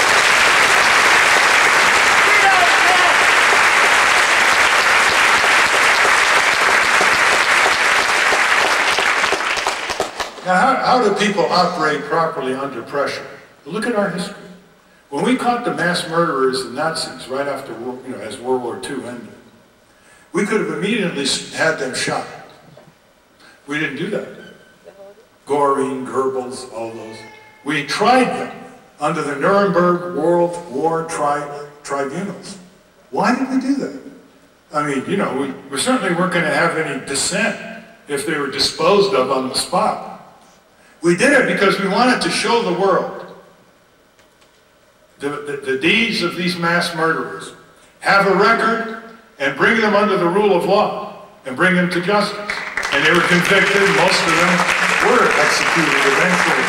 A: Now, how do people operate properly under pressure? Look at our history. When we caught the mass murderers and Nazis right after, as World War II ended, we could have immediately had them shot. We didn't do that. Goring, Goebbels, all those. We tried them under the Nuremberg World War tribunals. Why did we do that? I mean, we certainly weren't going to have any dissent if they were disposed of on the spot. We did it because we wanted to show the world the deeds of these mass murderers, have a record, and bring them under the rule of law, and bring them to justice. And they were convicted, most of them were executed eventually.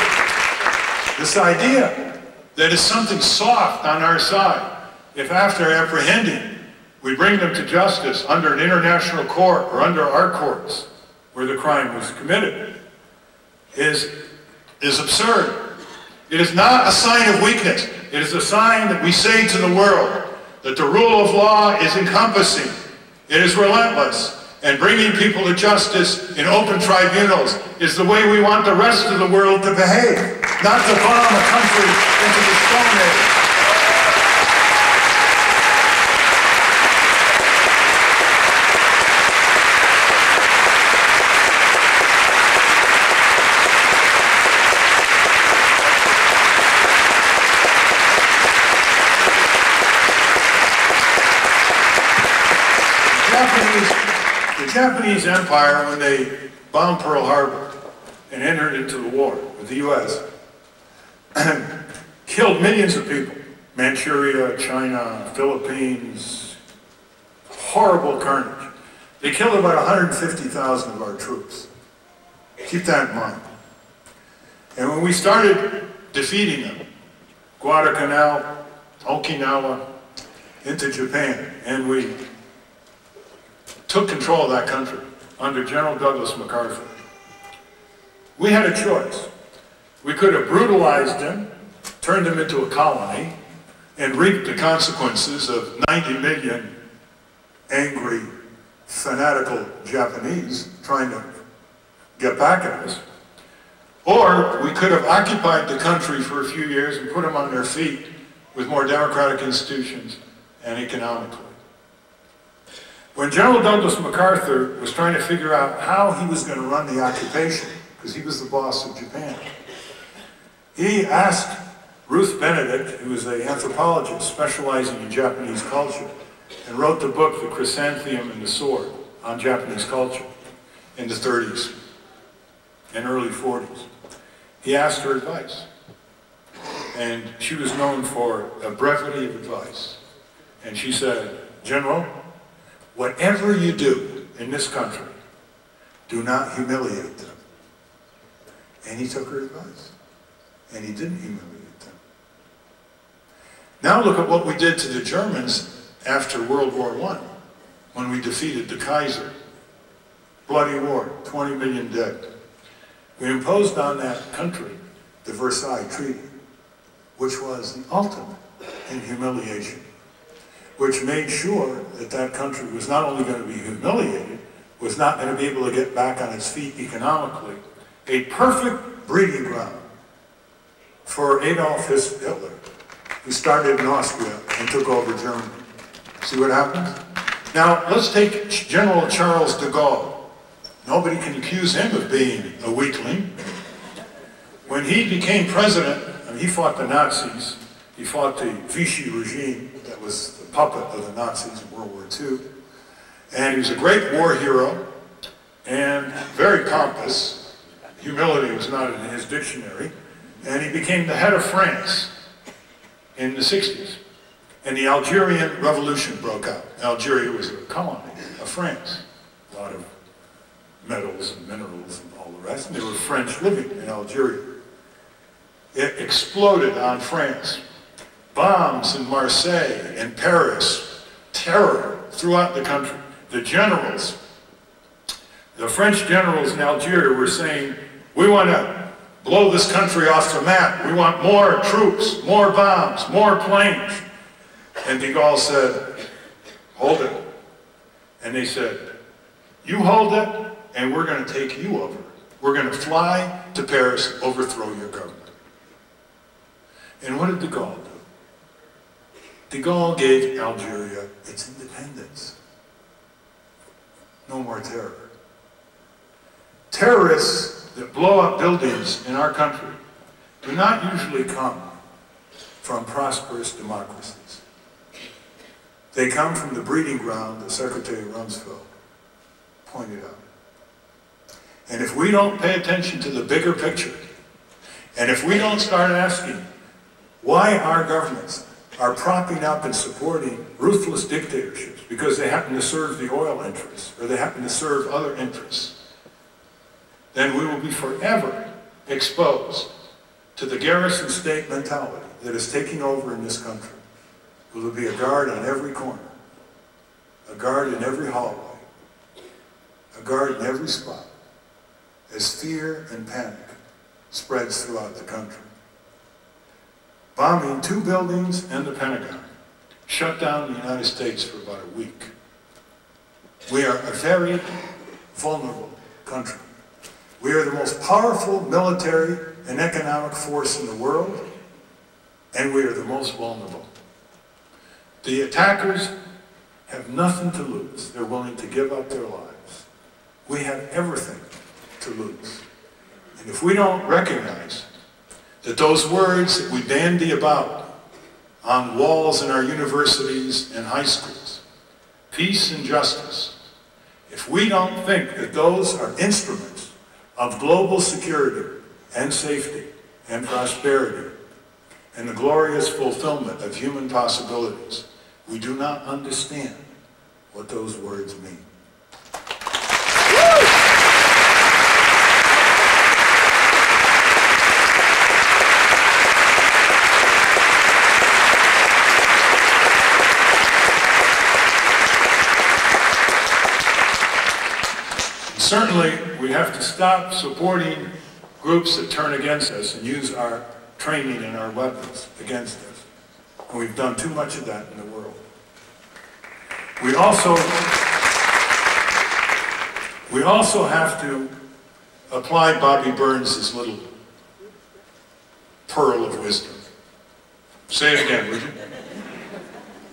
A: This idea that it's something soft on our side, if after apprehending, we bring them to justice under an international court or under our courts where the crime was committed, is absurd. It is not a sign of weakness. It is a sign that we say to the world that the rule of law is encompassing. It is relentless. And bringing people to justice in open tribunals is the way we want the rest of the world to behave, not to bomb a country into the Stone Age. The Japanese Empire, when they bombed Pearl Harbor and entered into the war with the U.S., killed millions of people. Manchuria, China, Philippines, horrible carnage. They killed about 150,000 of our troops. Keep that in mind. And when we started defeating them, Guadalcanal, Okinawa, into Japan, and we took control of that country under General Douglas MacArthur, we had a choice. We could have brutalized them, turned them into a colony, and reaped the consequences of 90 million angry, fanatical Japanese trying to get back at us. Or we could have occupied the country for a few years and put them on their feet with more democratic institutions and economically. When General Douglas MacArthur was trying to figure out how he was going to run the occupation, because he was the boss of Japan, he asked Ruth Benedict, who was an anthropologist specializing in Japanese culture, and wrote the book, The Chrysanthemum and the Sword, on Japanese culture in the 30s and early 40s. He asked her advice, and she was known for a brevity of advice. And she said, "General, whatever you do in this country, do not humiliate them." And he took her advice, and he didn't humiliate them. Now look at what we did to the Germans after World War I, when we defeated the Kaiser. Bloody war, 20 million dead. We imposed on that country the Versailles Treaty, which was the ultimate in humiliation, which made sure that that country was not only going to be humiliated, was not going to be able to get back on its feet economically, a perfect breeding ground for Adolf Hitler, who started in Austria and took over Germany. See what happened? Now, let's take General Charles de Gaulle. Nobody can accuse him of being a weakling. When he became president, he fought the Nazis. He fought the Vichy regime that was the puppet of the Nazis in World War II. And he was a great war hero and very pompous. Humility was not in his dictionary. And he became the head of France in the 60s. And the Algerian Revolution broke out. Algeria was a colony of France. A lot of metals and minerals and all the rest. And there were French living in Algeria. It exploded on France. Bombs in Marseille and Paris. Terror throughout the country. The generals, the French generals in Algeria were saying, "We want to blow this country off the map. We want more troops, more bombs, more planes." And de Gaulle said, "Hold it." And they said, "You hold it, and we're going to take you over. We're going to fly to Paris, overthrow your government." And what did de Gaulle do? De Gaulle gave Algeria its independence. No more terror. Terrorists that blow up buildings in our country do not usually come from prosperous democracies. They come from the breeding ground that Secretary Rumsfeld pointed out. And if we don't pay attention to the bigger picture, and if we don't start asking why our governments are propping up and supporting ruthless dictatorships because they happen to serve the oil interests or they happen to serve other interests, then we will be forever exposed to the garrison state mentality that is taking over in this country. There will be a guard on every corner, a guard in every hallway, a guard in every spot, as fear and panic spreads throughout the country. Bombing 2 buildings and the Pentagon shut down the United States for about a week. We are a very vulnerable country. We are the most powerful military and economic force in the world, and we are the most vulnerable. The attackers have nothing to lose. They're willing to give up their lives. We have everything to lose. And if we don't recognize that those words that we bandy about on walls in our universities and high schools peace and justice, if we don't think that those are instruments of global security and safety and prosperity and the glorious fulfillment of human possibilities, we do not understand what those words mean. Certainly, we have to stop supporting groups that turn against us and use our training and our weapons against us. And we've done too much of that in the world. We also have to apply Bobby Burns' little pearl of wisdom. Say it again, would you?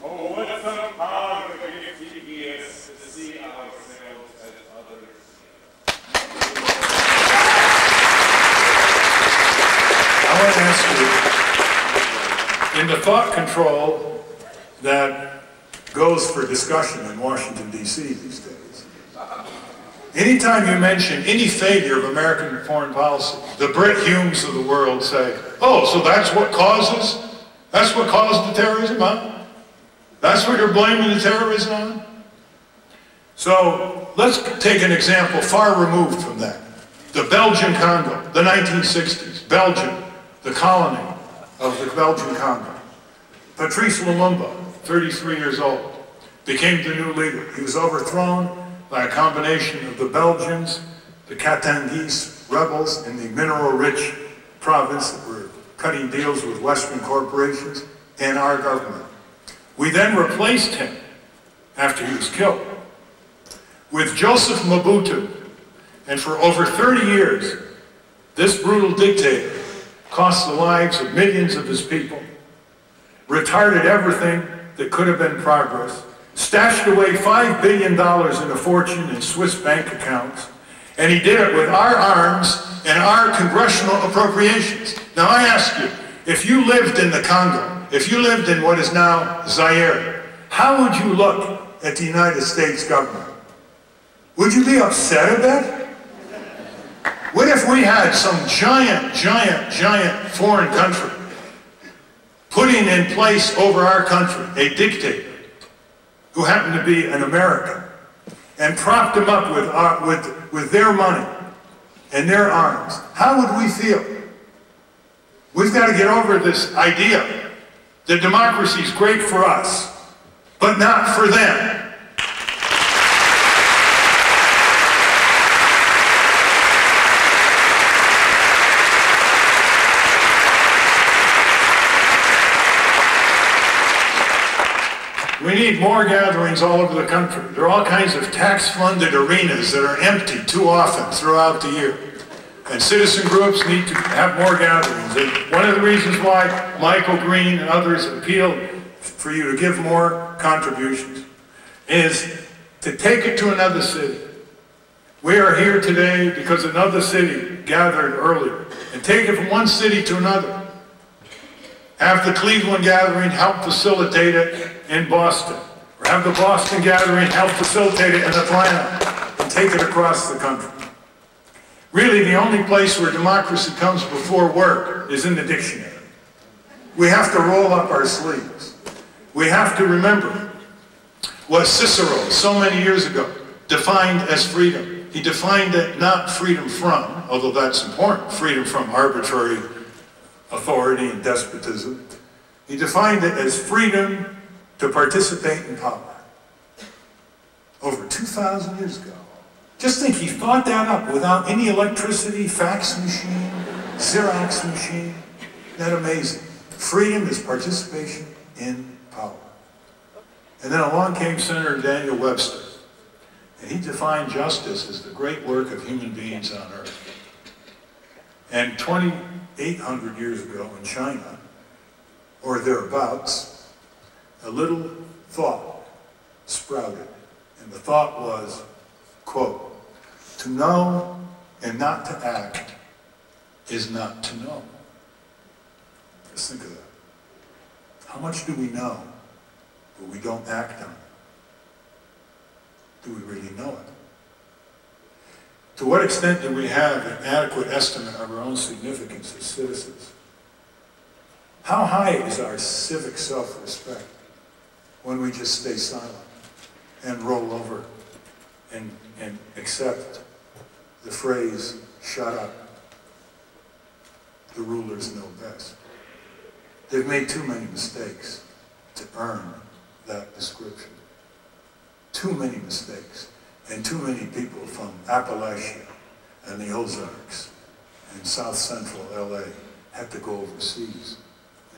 B: Oh, what a power the gift he gives to see ourselves as others.
A: I want to ask you, in the thought control that goes for discussion in Washington, D.C. these days, anytime you mention any failure of American foreign policy, the Brit Humes of the world say, oh, so that's what caused the terrorism, huh? That's what you're blaming the terrorism on? So let's take an example far removed from that. The Belgian Congo, the 1960s, Belgium, the colony of the Belgian Congo. Patrice Lumumba, 33 years old, became the new leader. He was overthrown by a combination of the Belgians, the Katangese rebels in the mineral-rich province that were cutting deals with Western corporations, and our government. We then replaced him, after he was killed, with Joseph Mobutu. And for over 30 years, this brutal dictator cost the lives of millions of his people, retarded everything that could have been progress, stashed away $5 billion in a fortune in Swiss bank accounts, and he did it with our arms and our congressional appropriations. Now I ask you, if you lived in the Congo, if you lived in what is now Zaire, how would you look at the United States government? Would you be upset a bit? What if we had some giant foreign country putting in place over our country a dictator who happened to be an American and propped him up with their money and their arms? How would we feel? We've got to get over this idea that democracy is great for us, but not for them. We need more gatherings all over the country. There are all kinds of tax-funded arenas that are empty too often throughout the year. And citizen groups need to have more gatherings. And one of the reasons why Michael Green and others appealed for you to give more contributions is to take it to another city. We are here today because another city gathered earlier. And take it from one city to another. Have the Cleveland gathering help facilitate it in Boston. Or have the Boston gathering help facilitate it in Atlanta. And take it across the country. Really, the only place where democracy comes before work is in the dictionary. We have to roll up our sleeves. We have to remember what Cicero, so many years ago, defined as freedom. He defined it not freedom from, although that's important, freedom from arbitrary authority and despotism. He defined it as freedom to participate in power. Over 2,000 years ago. Just think, he thought that up without any electricity, fax machine, Xerox machine. Isn't that amazing? Freedom is participation in power. And then along came Senator Daniel Webster. And he defined justice as the great work of human beings on earth. And 2,800 years ago in China, or thereabouts, a little thought sprouted. And the thought was, quote, to know and not to act is not to know. Just think of that. How much do we know, but we don't act on it? Do we really know it? To what extent do we have an adequate estimate of our own significance as citizens? How high is our civic self-respect when we just stay silent and roll over and accept the phrase, "Shut up, the rulers know best"? They've made too many mistakes to earn that description. Too many mistakes. And too many people from Appalachia and the Ozarks and South Central LA had to go overseas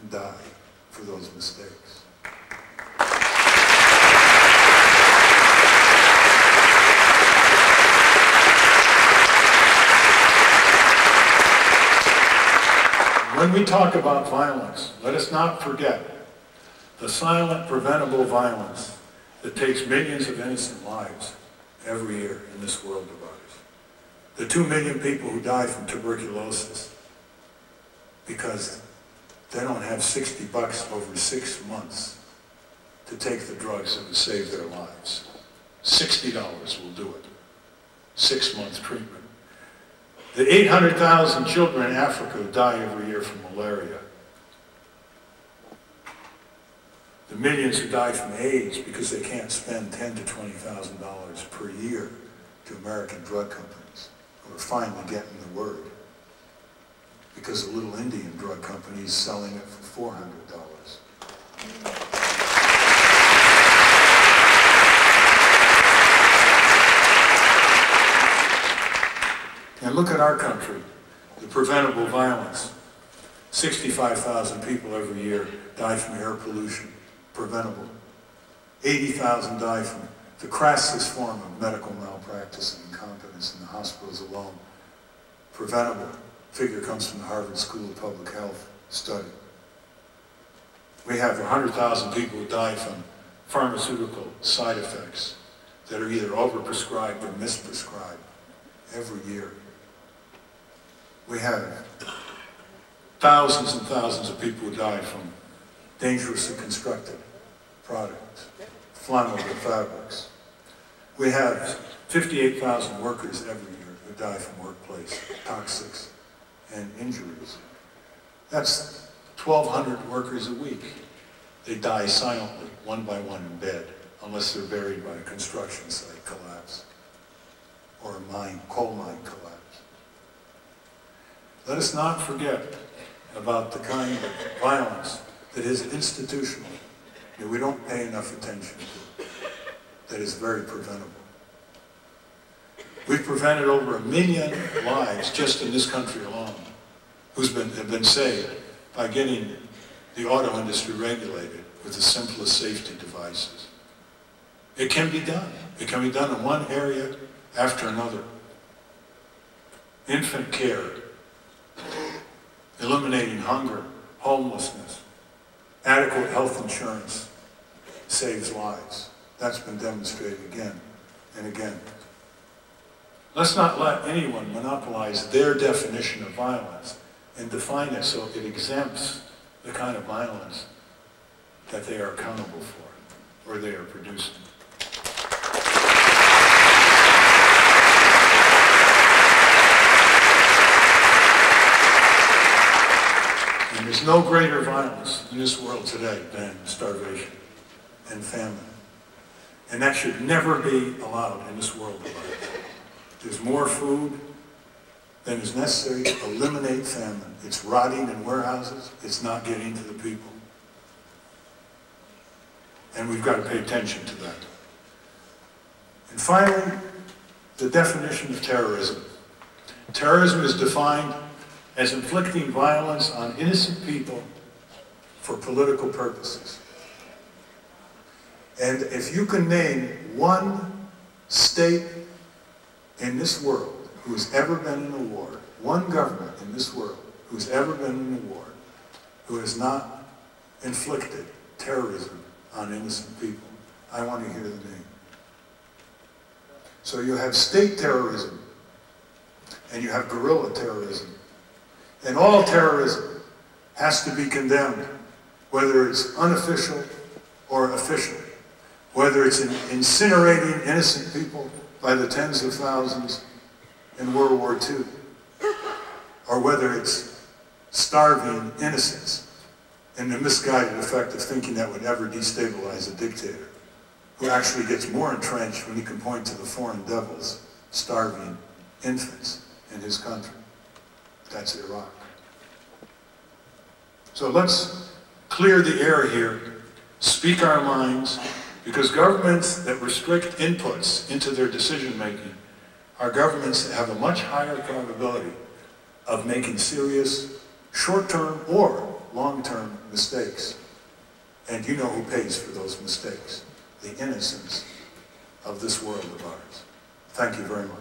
A: and die for those mistakes. When we talk about violence, let us not forget the silent, preventable violence that takes millions of innocent lives every year in this world of ours. The 2 million people who die from tuberculosis because they don't have $60 over 6 months to take the drugs that would save their lives. $60 will do it. 6-month treatment. The 800,000 children in Africa who die every year from malaria. The millions who die from AIDS because they can't spend $10,000 to $20,000 per year to American drug companies who are finally getting the word. Because a little Indian drug company is selling it for $400. And look at our country, the preventable violence. 65,000 people every year die from air pollution. Preventable. 80,000 die from the crassest form of medical malpractice and incompetence in the hospitals alone. Preventable. Figure comes from the Harvard School of Public Health study. We have 100,000 people who die from pharmaceutical side effects that are either overprescribed or misprescribed every year. We have thousands and thousands of people who die from dangerously constructed products, flammable fabrics. We have 58,000 workers every year who die from workplace toxics and injuries. That's 1,200 workers a week. They die silently, one by one in bed, unless they're buried by a construction site collapse or a coal mine collapse. Let us not forget about the kind of violence that is institutional, that we don't pay enough attention to, that is very preventable. We've prevented over 1 million lives just in this country alone, have been saved by getting the auto industry regulated with the simplest safety devices. It can be done. It can be done in one area after another. Infant care, eliminating hunger, homelessness, adequate health insurance saves lives. That's been demonstrated again and again. Let's not let anyone monopolize their definition of violence and define it so it exempts the kind of violence that they are accountable for or they are producing. And there's no greater violence in this world today than starvation and famine. And that should never be allowed in this world of ours. There's more food than is necessary to eliminate famine. It's rotting in warehouses. It's not getting to the people. And we've got to pay attention to that. And finally, the definition of terrorism. Terrorism is defined as inflicting violence on innocent people for political purposes. And if you can name one state in this world who's ever been in a war, one government in this world who's ever been in a war, who has not inflicted terrorism on innocent people, I want to hear the name. So you have state terrorism, and you have guerrilla terrorism. And all terrorism has to be condemned, whether it's unofficial or official. whether it's incinerating innocent people by the tens of thousands in World War II, or whether it's starving innocents in the misguided effect of thinking that would ever destabilize a dictator, who actually gets more entrenched when he can point to the foreign devils starving infants in his country. That's Iraq. So let's clear the air here, speak our minds, because governments that restrict inputs into their decision-making are governments that have a much higher probability of making serious short-term or long-term mistakes. And you know who pays for those mistakes: the innocents of this world of ours. Thank you very much.